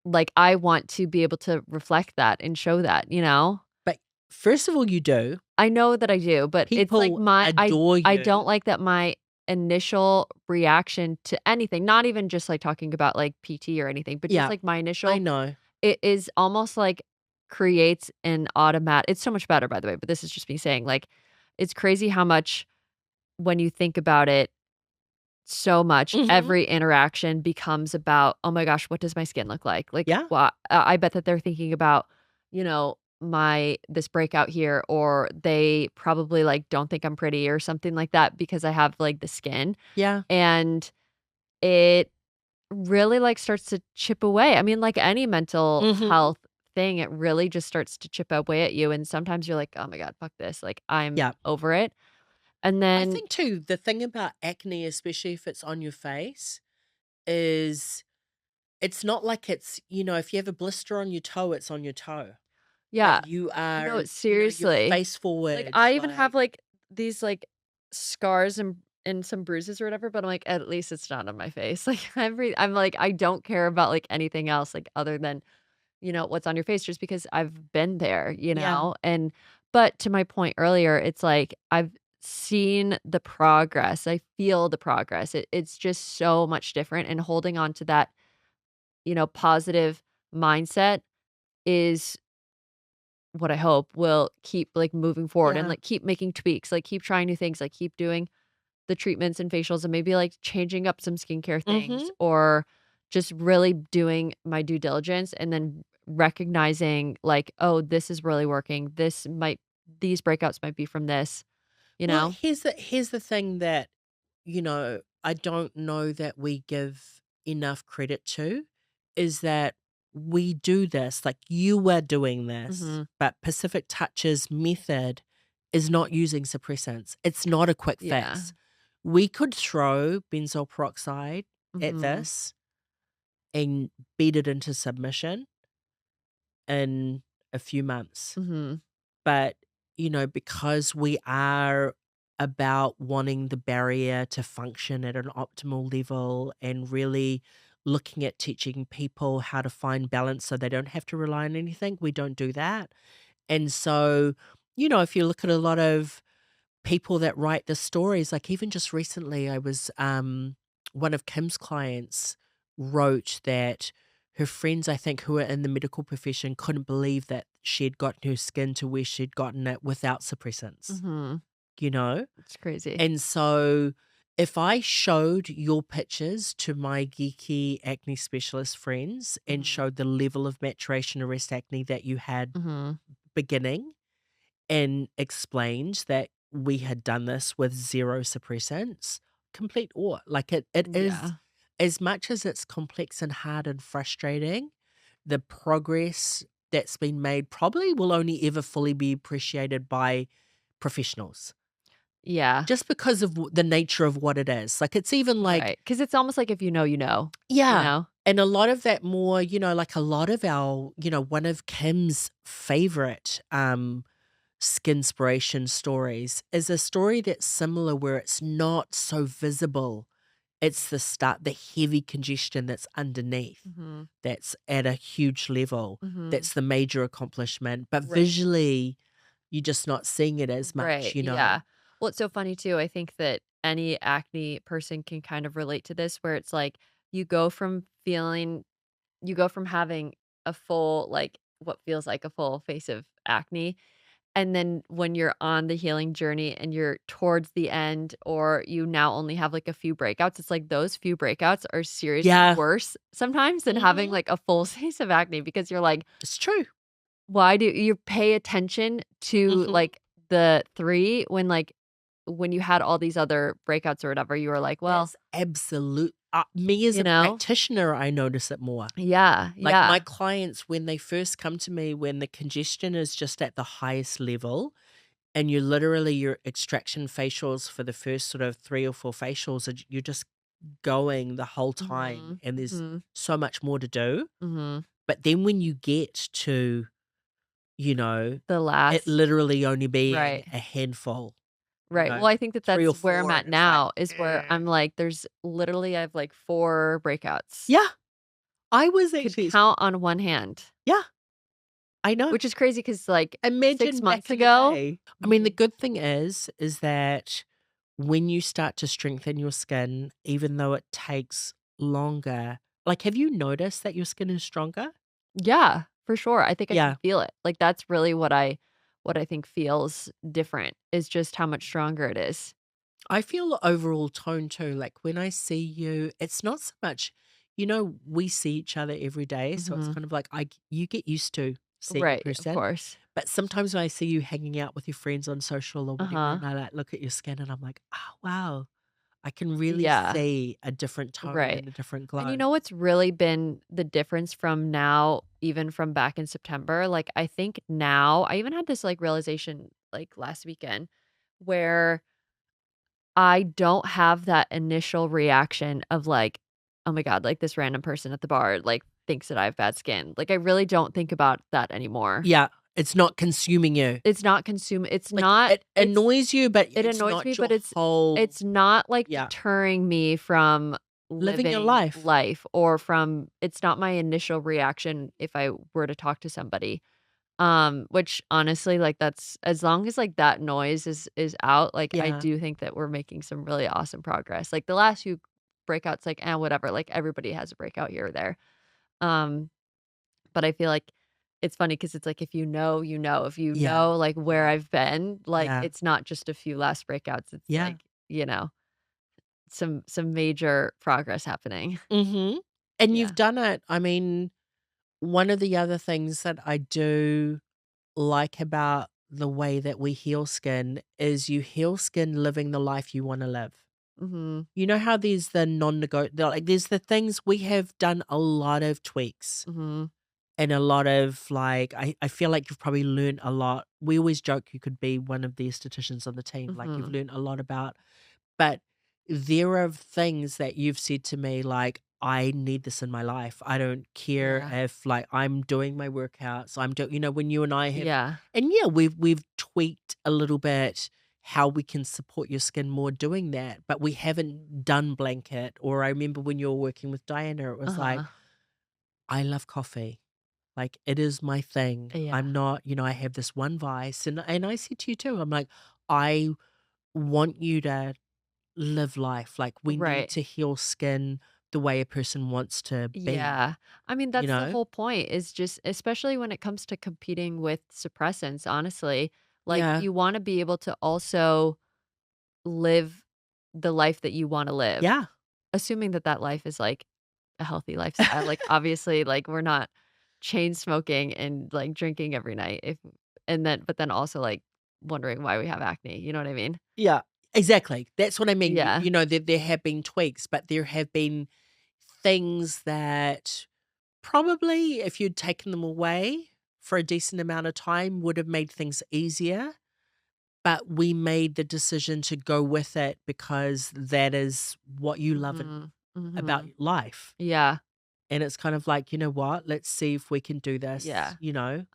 like, I want to be able to reflect that and show that, you know? but first of all, you do. I know that I do, but it's like People my adore I don't you. like that my initial reaction to anything, not even just, like, talking about, like, PT or anything, but just, Yeah, like, my I initial know. it is almost like creates an automatic. It's so much better, by the way, but this is just me saying, like, it's crazy how much when you think about it so much, Mhm. every interaction becomes about, "Oh my gosh, what does my skin look like?" Like, Yeah, I bet that they're thinking about, my this breakout here, or they probably, like, don't think I'm pretty or something like that because I have, like, the skin, yeah. and it really, like, starts to chip away. I mean, like any mental Mhm. health thing, it really just starts to chip away at you, and sometimes you're like, "Oh my god, fuck this, like, I'm Yeah. over it." And I then think too, the thing about acne, especially if it's on your face, is it's not like if you have a blister on your toe, it's on your toe. But yeah. you No, are, you're seriously. face Like, forward, I even have, like like, these, like, scars and some bruises or whatever, but I'm like, "At least it's not on my face." Like, I'm like, I don't care about, like, anything else, like, other than, what's on your face just because I've been there, yeah. And but to my point earlier, it's like I've seen the progress. I feel the progress. It's just so much different, and holding on to that, positive mindset is what I hope will keep, like, moving forward and, Yeah. like, keep making tweaks, like, keep trying new things, like, keep doing the treatments and facials and maybe, like, changing up some skincare things Mhm. or just really doing my due diligence and then recognizing, like, "Oh, this is really working. These breakouts might be from this," you Well, know? here's the thing that, I don't know that we give enough credit to, is that we do this, like, you are doing this, Mhm. but Pacific Touch's method is not using suppressants. It's not a quick Yeah. fix. We could throw benzoyl peroxide at Mhm. this and beat it into submission in a few months. Mhm. But, because we are about wanting the barrier to function at an optimal level and really looking at teaching people how to find balance so they don't have to rely on anything, we don't do that. And so, if you look at a lot of people that write the stories, like even just recently, I was one of Kim's clients wrote that her friends, I think, who are in the medical profession, couldn't believe that she had gotten her skin to where she'd gotten it without suppressants, Mhm. you know? It's crazy. And so if I showed your pictures to my geeky acne specialist friends and Mhm. showed the level of maturation arrest acne that you had Mhm. beginning, and explained that we had done this with 0 suppressants, complete awe. Like, it is Yeah. as much as it's complex and hard and frustrating, the progress that's been made probably will only ever fully be appreciated by professionals, Yeah. just because of the nature of what it is. Like, it's even like Right. Because it's almost like if you know, you know, you yeah, know? and a lot of that more, like a lot of our one of Kim's favorite, Skinspiration stories is a story that's similar where it's not so visible It's the heavy congestion that's underneath, Mhm. that's at a huge level. Mhm. That's the major accomplishment, but Right. visually, you're just not seeing it as much, Right, you know? yeah. Well, it's so funny too, I think that any acne person can kind of relate to this where it's like you go from feeling you go from having a full, like, what feels like a full face of acne, and then when you're on the healing journey and you're towards the end or you now only have, like, a few breakouts, it's like those few breakouts are seriously Yeah. worse sometimes than having, Mhm. like, a full face of acne because you're like, It's true. why do you pay attention to, Mhm. like, the 3 when, like when you had all these other breakouts or whatever, you were like, "Well," That's absolute me as you a know? practitioner, I notice it more. Yeah, Like, my yeah. clients, when they first come to me, when the congestion is just at the highest level, and you literally your extraction facials for the first sort of 3 or 4 facials, you're just going the whole time, Mhm, and there's mhm, so much more to do. mhm. But then when you get to, you know, The it last literally only being right, a handful, right. Well, I think that 3 that's or where I'm 4, at and it's like, now is where I'm like, there's literally I have, like, 4 breakouts. yeah, I was Could actually count on one hand, yeah, I know. which is crazy because like, 6 Imagine months back in the ago day. I mean, the Mhm. good thing is that when you start to strengthen your skin, even though it takes longer, like, have you noticed that your skin is stronger? Yeah, for sure. I think I can Yeah. feel it. Like, that's really what I think feels different is just how much stronger it is. I feel the overall tone too. Like, when I see you, it's not so much, we see each other every day. So it's Mhm. kind of like you get used to seeing in Right, of person. course. But sometimes when I see you hanging out with your friends on social or whatever, Uh-huh. and I like look at your skin and I'm like, oh, wow, I can really Yeah, see a different tone right. and a different And you glow. know what's really been the difference from now, even from back in September? Like, I think now I even had this, like, realization, like, last weekend where I don't have that initial reaction of, like, "Oh my god, like, this random person at the bar, like, thinks that I have bad skin." Like, I really don't think about that anymore. Yeah, it's not consuming you. It's not consume it's Like, not it annoys you, but it it's annoys me, not your but whole it's not, like, yeah, deterring me from living your living life. life or from it's not my initial reaction if I were to talk to somebody. Which honestly, like, that's as long as, like, that noise is out, like, I Yeah, do think that we're making some really awesome progress. Like, the last few breakouts, like, whatever, like, everybody has a breakout here or there. Um, but I feel like it's funny because it's like, if you know, you know. If you yeah, know, like, where yeah, I've been, like, yeah, it's not just a few last breakouts. It's yeah. like, you know, some major progress happening. Mhm. And you've Yeah. done it. I mean, one of the other things that I do like about the way that we heal skin is you heal skin living the life you wanna live. Mhm. You know how there's the non-nego like, there's the things we have done a lot of tweaks Mhm. and a lot of, like I feel like you've probably learned a lot. We always joke you could be one of the estheticians on the team, like, you've Mhm. learned a lot about but there are things that you've said to me like, "I need this in my life. I don't care Yeah. if, like, I'm doing my workouts, I'm doing," when you and I have Yeah. and yeah, we've tweaked a little bit how we can support your skin more doing that, but we haven't done blanket, or I remember when you were working with Diana, it was like, Uh-huh. "I love coffee. Like, it is my thing. Yeah. I'm not," I have this one vice, and I said to you too, I'm like, "I want you to live life. Like, we need Right. to heal skin the way a person wants to be, Yeah. I mean, you that's the know? whole point is just especially when it comes to competing with suppressants, honestly, like Yeah. you want to be able to also live the life that you want to live, Yeah. assuming that that life is like a healthy lifestyle. Like obviously, like we're not chain smoking and like drinking every night if and then but then also like wondering why we have acne, you know what I mean? Yeah. Exactly. That's what I mean. Yeah. There have been tweaks, but there have been things that probably, if you'd taken them away for a decent amount of time, would have made things easier. But we made the decision to go with it because that is what you love Mhm. about Mhm. life. Yeah. And it's kind of like, you know what? Let's see if we can do this, Yeah.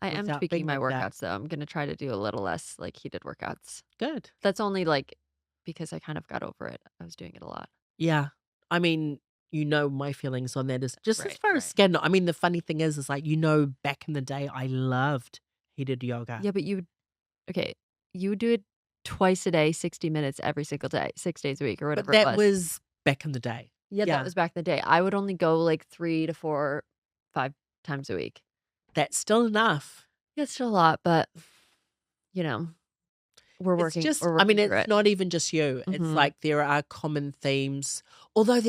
I am without being tweaking my like that. workouts, though. I'm gonna try to do a little less, like, heated workouts. Good. That's only, like, because I kind of got over it. I was doing it a lot. Yeah. I mean, my feelings on that is just as Right, far as right. skin. I mean, the funny thing is like, back in the day, I loved heated yoga, Yeah, but okay, you would do it twice a day, 60 minutes every single day, 6 days a week or but whatever it that was. was back in the day. Yeah, that Yeah, was back in the day. I would only go, like, 3 to 4, 5 times a week. that's still enough. Yeah, it's still a lot, but, you know, It's just, we're I mean, working through it's it. not even just you. It's Mhm, like there are common themes. Although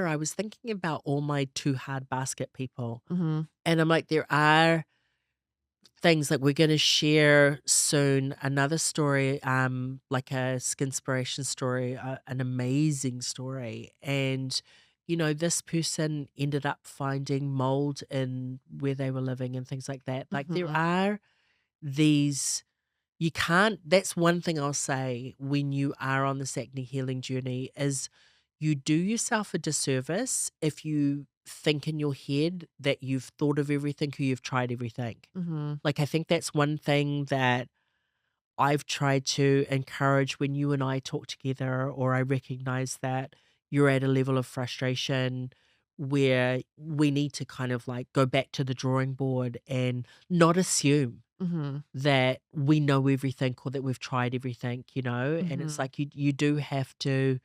I was thinking about all my too hard basket people. mhm, And I'm like, there are things like we're going to share soon another story, like a skinspiration story, an amazing story. And, this person ended up finding mold in where they were living and things like that. Like there mhm, are these you can't that's one thing I'll say when you are on this acne healing journey is you do yourself a disservice if you think in your head that you've thought of everything or you've tried everything. mhm, Like, I think that's one thing that I've tried to encourage when you and I talk together, or I recognize that you're at a level of frustration where we need to kind of like go back to the drawing board and not assume mhm, that we know everything or that we've tried everything, and it's mhm. like you do have to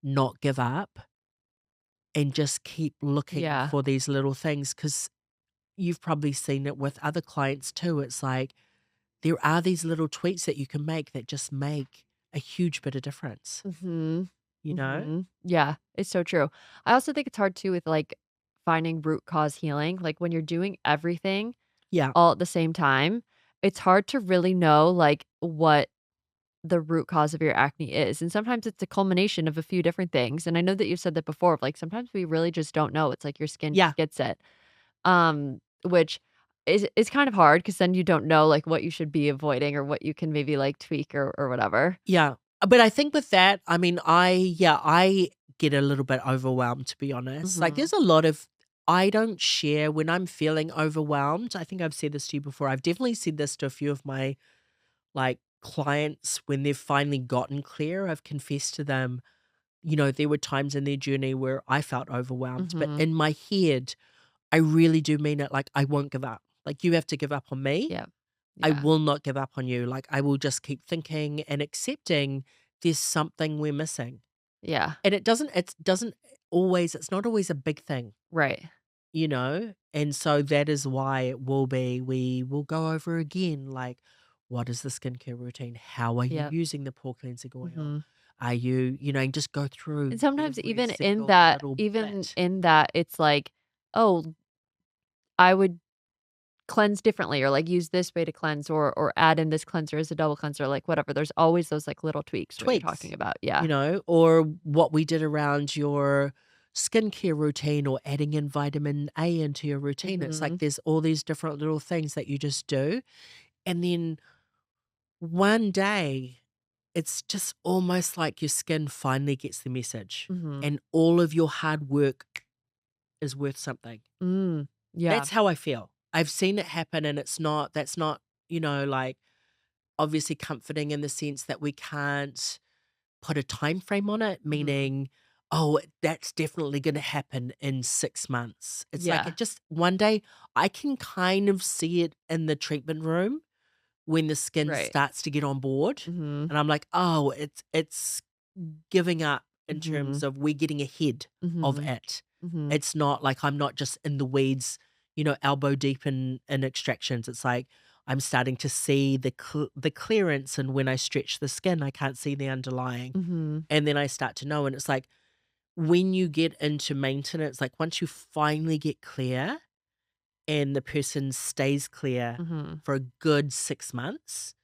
not give up and just keep looking Yeah, for these little things because you've probably seen it with other clients too. It's like there are these little tweaks that you can make that just make a huge bit of difference, mhm, you know? mhm. Yeah, it's so true. I also think it's hard too with, like, finding root cause healing, like, when you're doing everything Yeah. all at the same time, it's hard to really know, like, what the root cause of your acne is, and sometimes it's a culmination of a few different things, and I know that you've said that before, like, sometimes we really just don't know, it's like your skin Yeah. just gets it, which is kind of hard because then you don't know, like, what you should be avoiding or what you can maybe, like, tweak or whatever. Yeah. But I think with that, I mean, I get a little bit overwhelmed, to be honest. Like, Mhm, there's a lot of, I don't share when I'm feeling overwhelmed. I think I've said this to you before. I've definitely said this to a few of my like clients when they've finally gotten clear. I've confessed to them, there were times in their journey where I felt overwhelmed, but mhm. in my head, I really do mean it. Like, I won't give up. Like, you have to give up on me. Yeah. I Yeah. will not give up on you. Like, I will just keep thinking and accepting there's something we're missing. Yeah. And it doesn't always, it's not always a big thing, Right. And so that is why we will go over again, like, what is the skincare routine? How are you Yep. using the pore cleansing oil? Mhm. Are you, and just go And through sometimes every single little bit. it's like, "Oh, I would cleanse differently," or, like, "Use this way to cleanse," or "Add in this cleanser as a double cleanser," like, whatever. There's always those, like, little tweaks when you're talking Tweaks, about yeah. or what we did around your skincare routine or adding in vitamin A into your routine. It's like Mhm. there's all these different little things that you just do. And then one day, it's just almost like your skin finally gets the message Mhm. and all of your hard work is worth something. Mm. Yeah. That's how I feel. I've seen it happen and that's not, like obviously comforting in the sense that we can't put a time frame on it, Mhm. meaning, oh, that's definitely going to happen in 6 months. It's like Yeah. it just one day I can kind of see it in the treatment room when the skin Right. starts to get on board, Mhm. and I'm like, "Oh, it's giving up in terms Mhm. of we're getting ahead of Mhm. it." Mhm. It's not like I'm not just in the weeds, elbow deep in extractions. It's like I'm starting to see the clearance, and when I stretch the skin, I can't see the underlying, Mhm. and then I start to know, and it's like when you get into maintenance, like once you finally get clear and the person stays clear Mhm. for a good 6 months,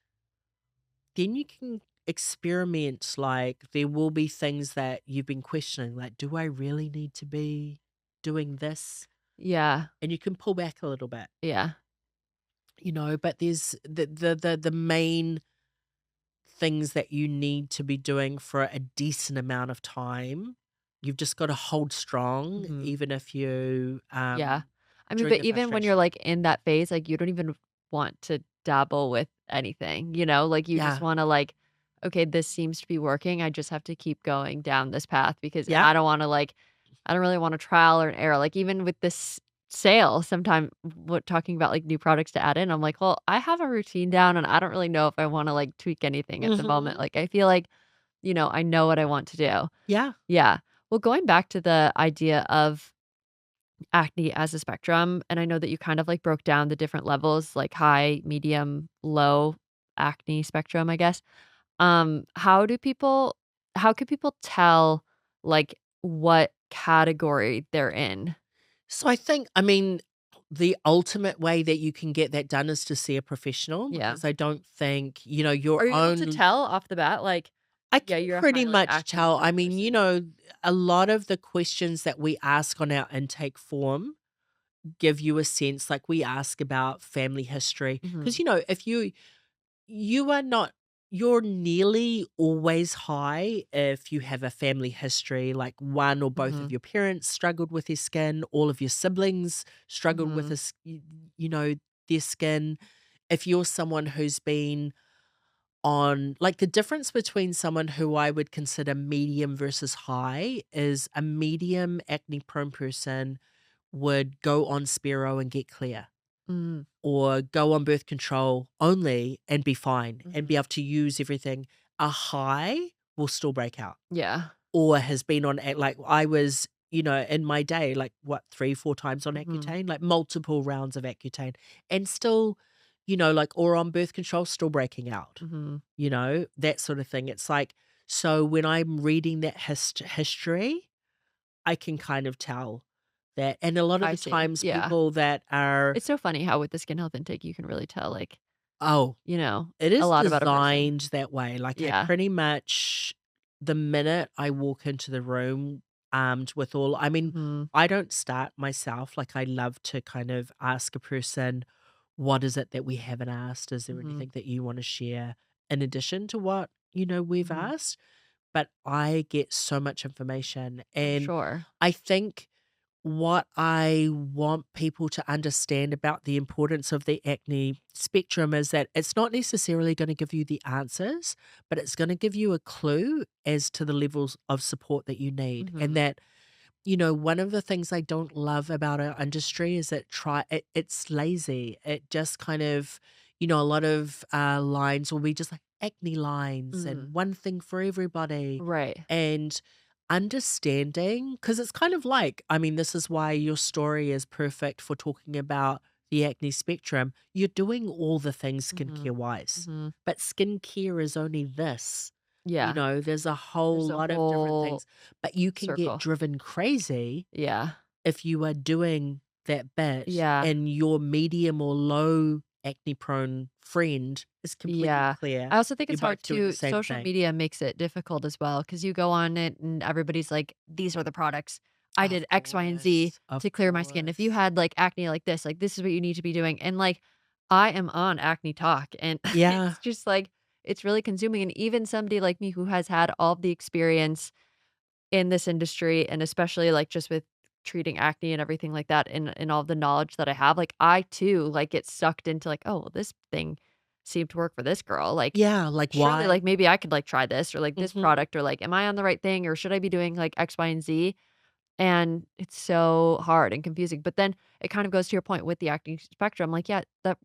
then you can experiment, like, there will be things that you've been questioning, like, "Do I really need to be doing this?" Yeah. And you can pull back a little bit, Yeah. but there's the main things that you need to be doing for a decent amount of time. You've just gotta hold strong Mhm. even if you, Yeah. I mean, during but the even when you're, frustration. like, in that phase, like, you don't even want to dabble with anything, you know? Like, you just Yeah. wanna, like, "Okay, this seems to be working, I just have to keep going down this path because Yeah. I don't wanna, like" I don't really want a trial or an error. Like, even with this sale, sometime what talking about, like, new products to add in, I'm like, "Well, I have a routine down, and I don't really know if I wanna, like, tweak anything at the moment." Mhm. Like, I feel like, I know what I want to do. Yeah. Yeah. Well, going back to the idea of acne as a spectrum, and I know that you kind of, like, broke down the different levels, like high, medium, low acne spectrum, I guess. How do people how can people tell, like, what category they're in? So I mean, the ultimate way that you can get that done is to see a professional Yeah. because I don't think, your Are you able to own tell off the bat, like, I yeah, can you're a pretty highly much acne tell. I prone mean, person? a lot of the questions that we ask on our intake form give you a sense, like we ask about family history. Because, Mhm. if you are not you're nearly always high if you have a family history, like one or both of Mhm. your parents struggled with their skin, all of your siblings struggled with Mhm. you know, their skin. If you're someone who's been on like the difference between someone who I would consider medium versus high is a medium acne prone person would go on Spiro and get clear Mm. or go on birth control only and be fine and be Mhm. able to use everything. A high will still break out Yeah. or has been on like I was, in my day, like what, 3, 4 times on Mhm. Accutane, like multiple rounds of Accutane and still, like or on birth control, still breaking out, Mhm. that sort of thing. It's like, so when I'm reading that history, I can kind of tell that. And a lot of I the see. times Yeah. people that are, It's so funny how with the skin health intake, you can really tell, like, oh, it a is lot about a person. designed that way. Like, I Yeah. pretty much the minute I walk into the room, armed with all I mean, Mhm. I don't start myself. Like, I love to kind of ask a person, "What is it that we haven't asked? Is there Mhm. anything that you wanna share in addition to what, we've Mhm. asked?" But I get so much information, I'm and sure. I think what I want people to understand about the importance of the acne spectrum is that it's not necessarily going to give you the answers, but it's going to give you a clue as to the levels of support that you need. And Mhm. that, one of the things I don't love about our industry is that it's lazy. It just kind of, a lot of lines will be just like acne lines Mm. and one thing for everybody. Right. And understanding, because it's kind of like, I mean, this is why your story is perfect for talking about the acne spectrum. You're doing all the things Mhm. skincare wise, Mhm. but skincare is only this. Yeah. There's a whole There's a lot of different whole things, but you can get circle. driven crazy Yeah. if you are doing that bit Yeah. and your medium or low acne prone friend is completely Yeah. clear. I also think You're it's hard both doing the to same social thing. media makes it difficult as well because you go on it and everybody's like, "These are the products. I did X, Y, and Z Of to clear my skin. If you course. had, like, acne like this is what you need to be doing." And, like, I am on Acne Talk, and Yeah. it's just, like, it's really consuming, and even somebody like me who has had all the experience in this industry, and especially, like, just with treating acne and everything like that and all the knowledge that I have, like, I too, like, get sucked into, like, "Oh, well, this thing seemed to work for this girl, like, Yeah, like, surely, why? like, maybe I could, like, try this or, like, this Mhm. product or, like, am I on the right thing or should I be doing, like, X, Y, and Z?" And it's so hard and confusing, but then it kind of goes to your point with the acne spectrum, like, yeah, that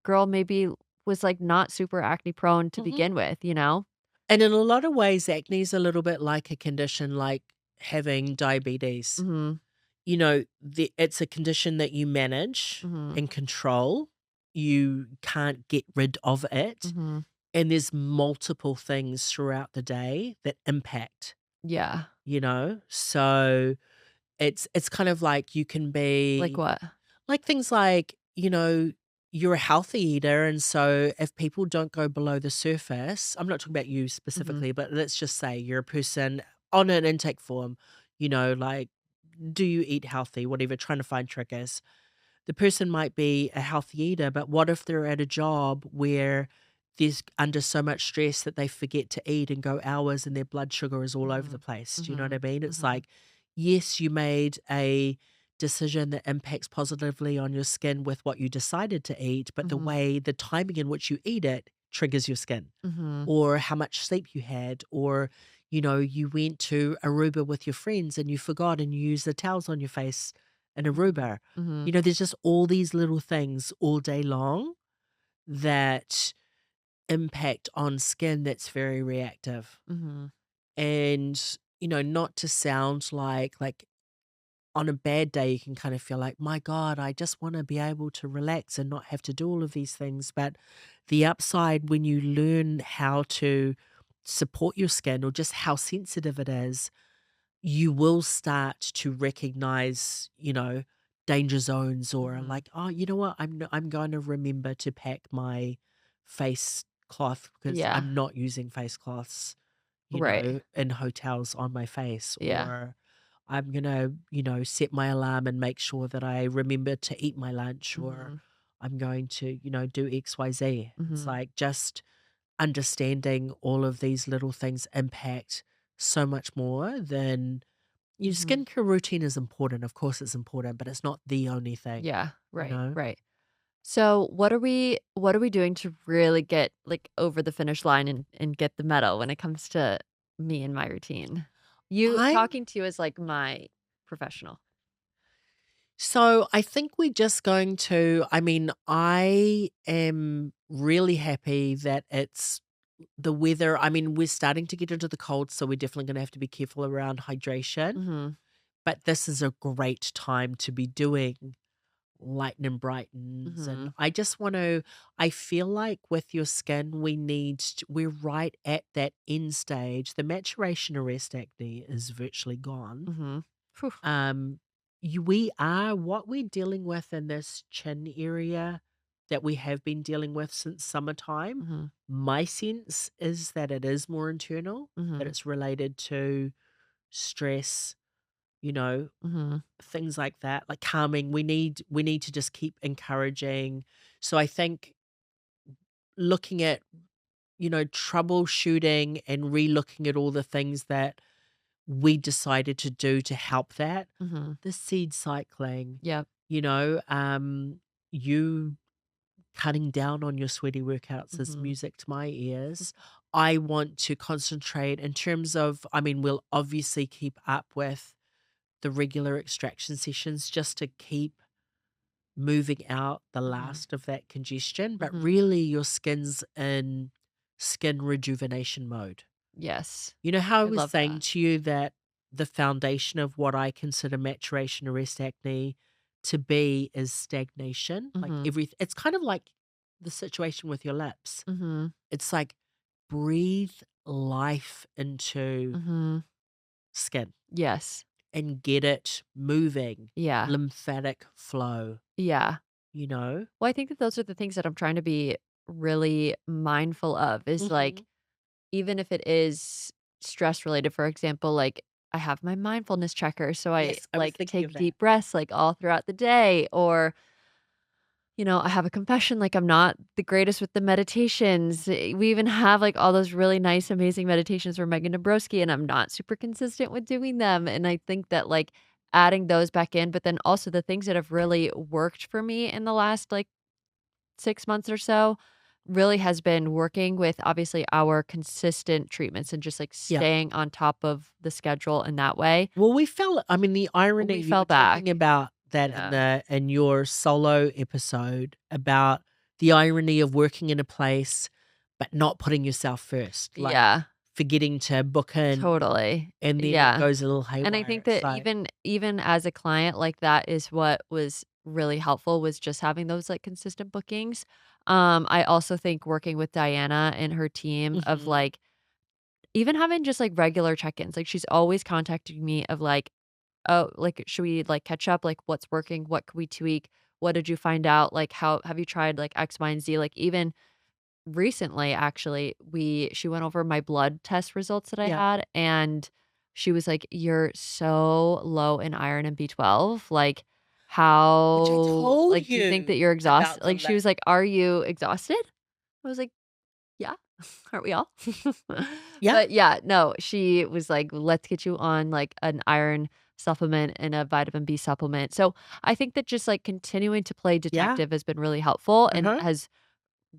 girl maybe was, like, not super acne prone to Mhm. begin with, you know? And in a lot of ways, acne is a little bit like a condition like having diabetes. Mhm, It's a condition that you manage mhm, and control. You can't get rid of it, mhm. and there's multiple things throughout the day that impact, Yeah. So it's kind of like you can Like be what? like things like, you're a healthy eater, and so if people don't go below the surface, I'm not talking about you Mhm, specifically, but let's just say you're a person on an intake form, like, do you eat healthy? Whatever, trying to find triggers. The person might be a healthy eater, but what if they're at a job where there's under so much stress that they forget to eat and go hours and their blood sugar is all over the mhm, place? Do you know what I mhm, mean? It's mhm, like, yes, you made a decision that impacts positively on your skin with what you decided to eat, but mhm, the timing in which you eat it triggers your skin mhm, or how much sleep you had, or, you went to Aruba with your friends and you forgot and you used the towels on your face in Mhm. Aruba. Mhm. There's just all these little things all day long that impact on skin that's very reactive. Mhm. And, not to sound like on a bad day, you can kind of feel like, my God, I just want to be able to relax and not have to do all of these things. But the upside, when you learn how to support your skin or just how sensitive it is, you will start to recognize, danger zones or Mhm. like, oh, you know what? I'm going to remember to pack my face cloth because Yeah. I'm not using face cloths, Right. in hotels on my face, Yeah. or I'm gonna, set my alarm and make sure that I remember to eat my lunch, or Mhm. I'm going to, do XYZ. It's Mhm. like just understanding all of these little things impact so much more than your Mhm. skincare routine is important. Of course it's important, but it's not the only thing, Yeah. you Right. know? Right. So what are we doing to really get like over the finish line and get the medal when it comes to me and my routine? You I'm talking to you as like my professional. So I think we're just going to, I am really happy that it's the weather. We're starting to get into the cold, so we're definitely going to have to be careful around hydration. Mhm. But this is a great time to be doing lighten and brightens. And Mhm. I just want to, I feel like with your skin, we're right at that end stage. The maturation arrest acne is virtually gone. Mhm. Phew. um, we are what we're dealing with in this chin area that we have been dealing with since summertime. Mhm. My sense is that it is more internal, that Mhm. it's related to stress, you know, Mhm. things like that, like calming. We need to just keep encouraging. So I think looking at, troubleshooting and re-looking at all the things that we decided to do to help that. Mhm. The seed cycling, Yep. you know, you cutting down on your sweaty workouts is Mhm. music to my ears. I want to concentrate in terms of, we'll obviously keep up with the regular extraction sessions just to keep moving out the Mhm. last of that congestion, but Mhm. really your skin's in skin rejuvenation mode. Yes. You know how I I was love saying that. to you that the foundation of what I consider maturation arrest acne to be is stagnation? Like Mhm. it's kind of like the situation with your lips. Mhm. It's like breathe life into Mhm. skin Yes. and get it moving, Yeah. lymphatic flow, Yeah. you know? Well, I think that those are the things that I'm trying to be really mindful of is like, Mhm. even if it is stress related, for example, like I have my mindfulness checker. So I Yes, I was like thinking of take that. deep breaths like all throughout the day. Or, I have a confession, like I'm not the greatest with the meditations. We even have like all those really nice, amazing meditations from Megan Dabrowski, and I'm not super consistent with doing them. And I think that like adding those back in, but then also the things that have really worked for me in the last like 6 months or so, really has been working with obviously our consistent treatments and just, like, Yeah. staying on top of the schedule in that way. Well, we felt the irony We you were fell talking back. about that in Yeah. your solo episode about the irony of working in a place but not putting yourself first, like Yeah, forgetting to book in totally. and then it Yeah, goes a little and I haywire. think It's that like, even as a client, like, that is what was really helpful was just having those, like, consistent bookings. I also think working with Diana and her team of, mhm, like, even having just, like, regular check-ins, like, she's always contacting me of, like, "Oh, like, should we, like, catch up? Like, what's working? What could we tweak? What did you find out? Like, how have you tried, like, X, Y, and Z?" Like, even recently, actually, she went over my blood test results that I yeah, had, and she was like, "You're so low in iron and B12. Like, which I how told like, do you think that you you're exhausted?" about the Like, she was lip. like, "Are you exhausted?" I was like, "Yeah, aren't we all?" Yeah, But yeah, no, she was like, "Let's get you on like an iron supplement and a vitamin B supplement." So I think that just like continuing to play yeah, detective has been really helpful and uh-huh. has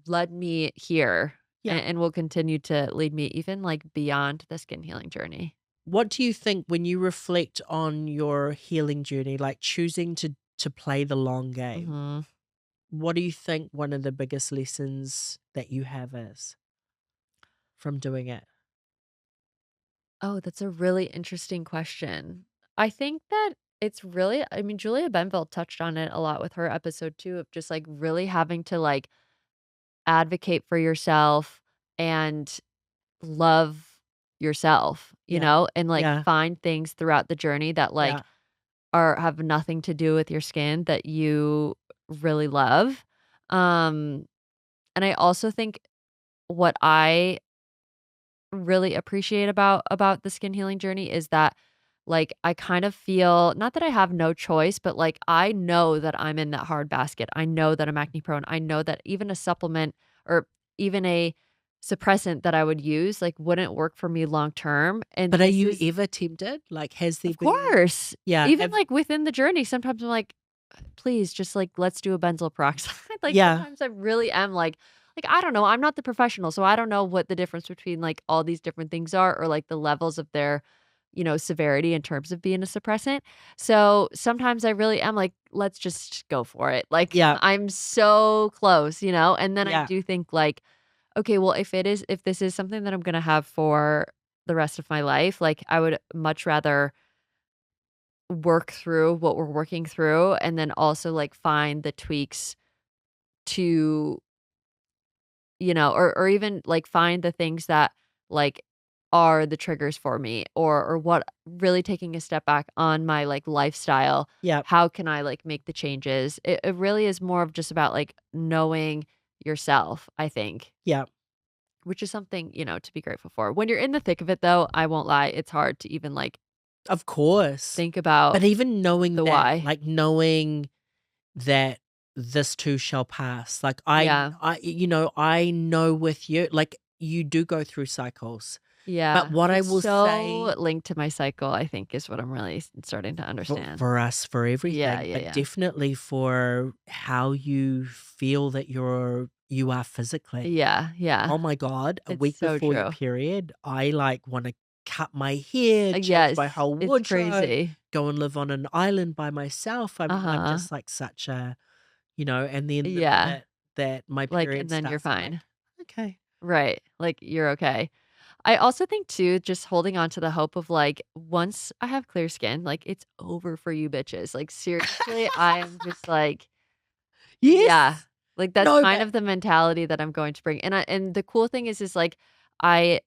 led me here. Yeah. and will continue to lead me even, like, beyond the skin healing journey. What do you think when you reflect on your healing journey, like choosing to play the long game? Mhm. What do you think one of the biggest lessons that you have is from doing it? Oh, that's a really interesting question. I think that it's really I mean, Julia Benville touched on it a lot with her episode too of just, like, really having to, like, advocate for yourself and love yourself, Yeah. and, like, Yeah. find things throughout the journey that, like, Yeah. are have nothing to do with your skin that you really love. Um, and I also think what I really appreciate about the skin healing journey is that, like, I kind of feel not that I have no choice, but, like, I know that I'm in that hard basket. I know that I'm acne prone. I know that even a supplement or even a suppressant that I would use, like, wouldn't work for me long term, and But are this you is ever tempted? Like, has there of been course. yeah, Even, have like, within the journey, sometimes I'm like, please just, like, let's do a benzoyl peroxide." Like, yeah, sometimes I really am I don't know, I'm not the professional, so I don't know what the difference between, like, all these different things are or, like, the levels of their, severity in terms of being a suppressant. So, sometimes I really am like, "Let's just go for it." Like, yeah, I'm so close, and then I yeah, do think, like, "Okay, well, if this is something that I'm gonna have for the rest of my life, like, I would much rather work through what we're working through and then also, like, find the tweaks to, or even, like, find the things that, like, are the triggers for me or what really taking a step back on my, like, lifestyle. yeah, How can I, like, make the changes? It really is more of just about, like, knowing yourself, I think, yeah, which is something, to be grateful for. When you're in the thick of it, though, I won't lie, it's hard to even, like, of course. think about But even knowing the that, why. like, knowing that this too shall pass, like, Yeah. I know with you, like, you do go through cycles, but Yeah, what I it's will so say linked to my cycle, I think, is what I'm really starting to for understand. for us, for Yeah, everything, yeah, but yeah. definitely for how you feel that you are physically. Yeah, yeah. Oh my god, a It's week so before your true. period, I, like, wanna cut my hair, change my Yes, whole it's wardrobe, crazy. go and live on an island by myself. I'm Uh-huh. just, like, such a and then the Yeah, minute that my like, period and then you're starts, I'm like, fine. "Okay." Right, like, you're okay. I also think too, just holding on to the hope of, like, once I have clear skin, like, it's over for you bitches. Like, seriously, I am just like yeah, Yes! like, that's No, kind but of the mentality that I'm going to bring, and the cool thing is, like, I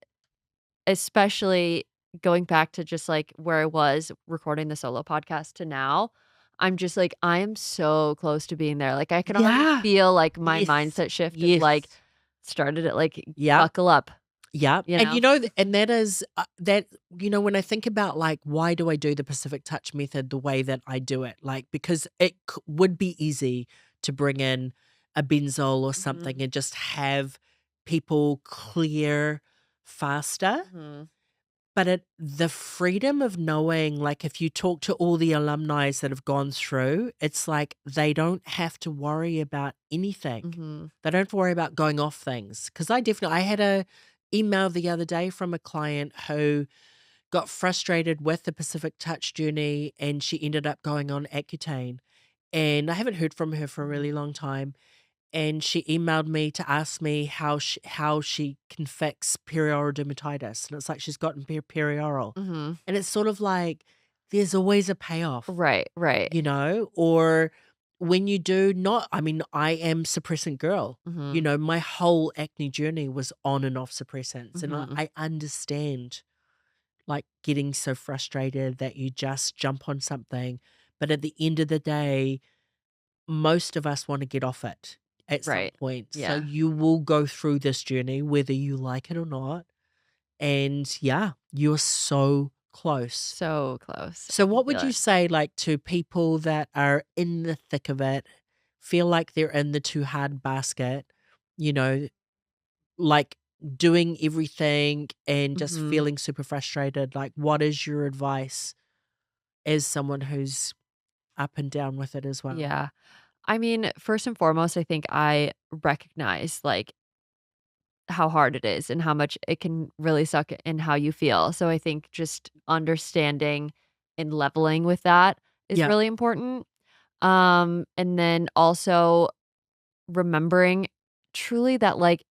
especially going back to just, like, where I was recording the solo podcast to now, I'm just like, I am so close to being there, like, I can already yeah. feel, like, my Yes. mindset shift of, like, Yes. started at, like, Yep. buckle up, Yeah, you and know? and that is, when I think about, like, why do I do the Pacific Touch method the way that I do it? Like, because it would be easy to bring in a benzol or Mhm, something and just have people clear faster. mhm, But the freedom of knowing, like, if you talk to all the alumni that have gone through, it's like they don't have to worry about anything. mhm, They don't have to worry about going off things. Because I had a email the other day from a client who got frustrated with the Pacific Touch journey and she ended up going on Accutane. And I haven't heard from her for a really mhm, long time, and she emailed me to ask me how she can fix perioral dermatitis, and it's like she's gotten perioral, mhm. and it's sort of like there's always a payoff, Right, right. or when you do not. I mean, I am suppressant girl. Mhm, My whole acne journey was on and off suppressants, and mhm. I understand, like, getting so frustrated that you just jump on something, but at the end of the day most of us want to get off it at some Right. point. So Yeah. you will go through this journey whether you like it or not. And yeah, you're so close. So close. So I can what feel would you it. say, like, to people that are in the thick of it, feel like they're in the too hard basket, you know, like doing everything and just Mhm. feeling super frustrated? Like, what is your advice as someone who's up and down with it as well? Yeah. I mean, first and foremost, I think I recognize, like, how hard it is and how much it can really suck in how you feel. So I think just understanding and leveling with that is Yeah. really important. And then also remembering truly that, like,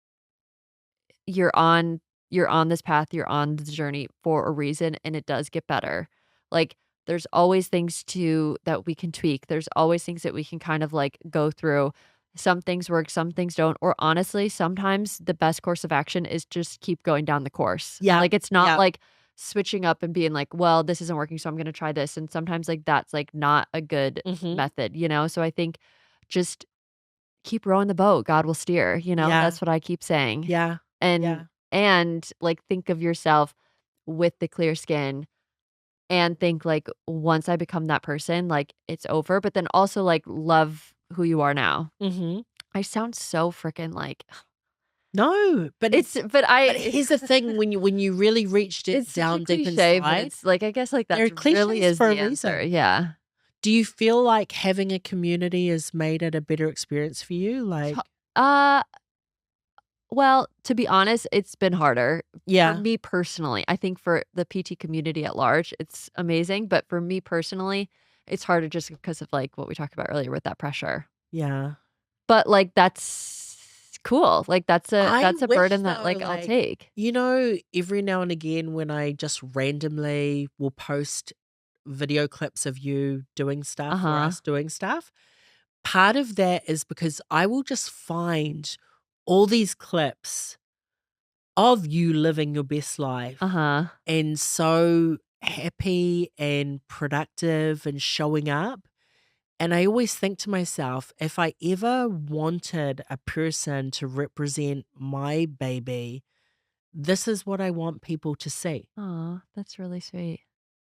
you're on you're on this path, you're on the journey for a reason, and it does get better. Like, there's always things that we can tweak. There's always things that we can kind of, like, go through. Some things work, some things don't, or honestly, sometimes the best course of action is just keep going down the course. Yeah. Like, it's not Yeah. like switching up and being like, "Well, this isn't working, so I'm gonna try this," and sometimes, like, that's, like, not a good Mhm. method, you know? So I think just keep rowing the boat, God will steer, Yeah. that's what I keep saying. Yeah. And Yeah. like, think of yourself with the clear skin and think, like, once I become that person, like, it's over, but then also, like, love who you are now. Mhm. I sound so freaking like No, but it's it's but but I here's the thing, when you really reached it it's such a down deep cliche, but inside, it's like, I guess, like, there are that's really cliches is for a the answer. reason. Yeah. Do you feel like having a community has made it a better experience for you? To Like uh Well, to be honest, it's been harder for yeah. me personally. I think for the PT community at large, it's amazing, but for me personally, it's harder just because of, like, what we talked about earlier with that pressure. Yeah. But, like, that's cool. Like, I that's a wish burden that, though, like, I'll like, take. every now and again when I just randomly will post video clips of you doing stuff or Uh-huh. us doing stuff, part of that is because I will just find all these clips of you living your best life Uh-huh. and so happy and productive and showing up. And I always think to myself, if I ever wanted a person to represent my baby, this is what I want people to see. Aw, that's really sweet.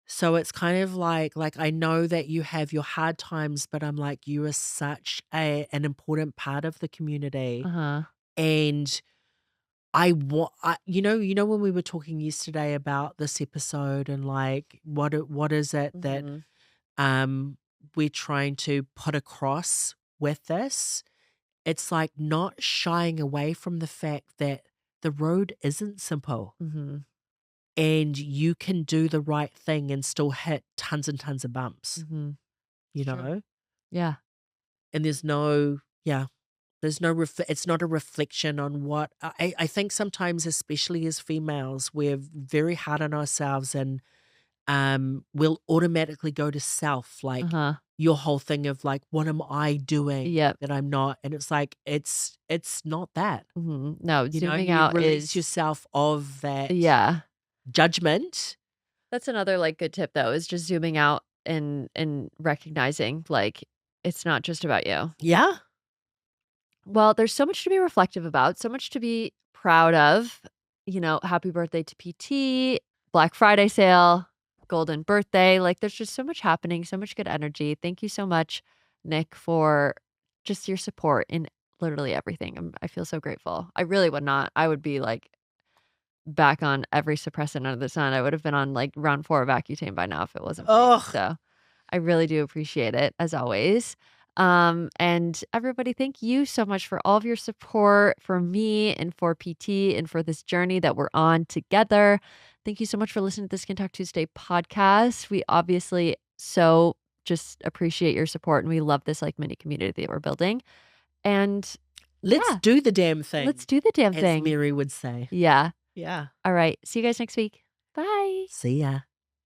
So it's kind of like I know that you have your hard times, but I'm like, you are such an important part of the community. Uh-huh. And I want, when we were talking yesterday about this episode and like what is it that Mhm. um we're trying to put across with this? It's like not shying away from the fact that the road isn't simple Mhm. and you can do the right thing and still hit tons and tons of bumps, Mhm. you It's true. know? Yeah. And there's no it's not a reflection on what I think sometimes, especially as females, we're very hard on ourselves and we'll automatically go to self, like Uh-huh. your whole thing of like, what am I doing Yep. that I'm not? And it's like it's not that. Mhm. No, You know, zooming you out release is yourself of that yeah. judgment. That's another, like, good tip, though, is just zooming out and recognizing, like, it's not just about you. Yeah. Well, there's so much to be reflective about, so much to be proud of. Happy birthday to PT, Black Friday sale, golden birthday. Like, there's just so much happening, so much good energy. Thank you so much, Nick, for just your support in literally everything. I feel so grateful. I really would not. I would be like back on every suppressant under the sun. I would have been on like round 4 of Accutane by now if it wasn't for you. Oh, So I really do appreciate it as always. And everybody, thank you so much for all of your support for me and for PT and for this journey that we're on together. Thank you so much for listening to the Skin Talk Tuesday podcast. We obviously so just appreciate your support and we love this like mini community that we're building. And let's yeah, do the damn let's thing, do the damn as thing. Mary would say. Yeah. Yeah. All right. See you guys next week. Bye. See ya.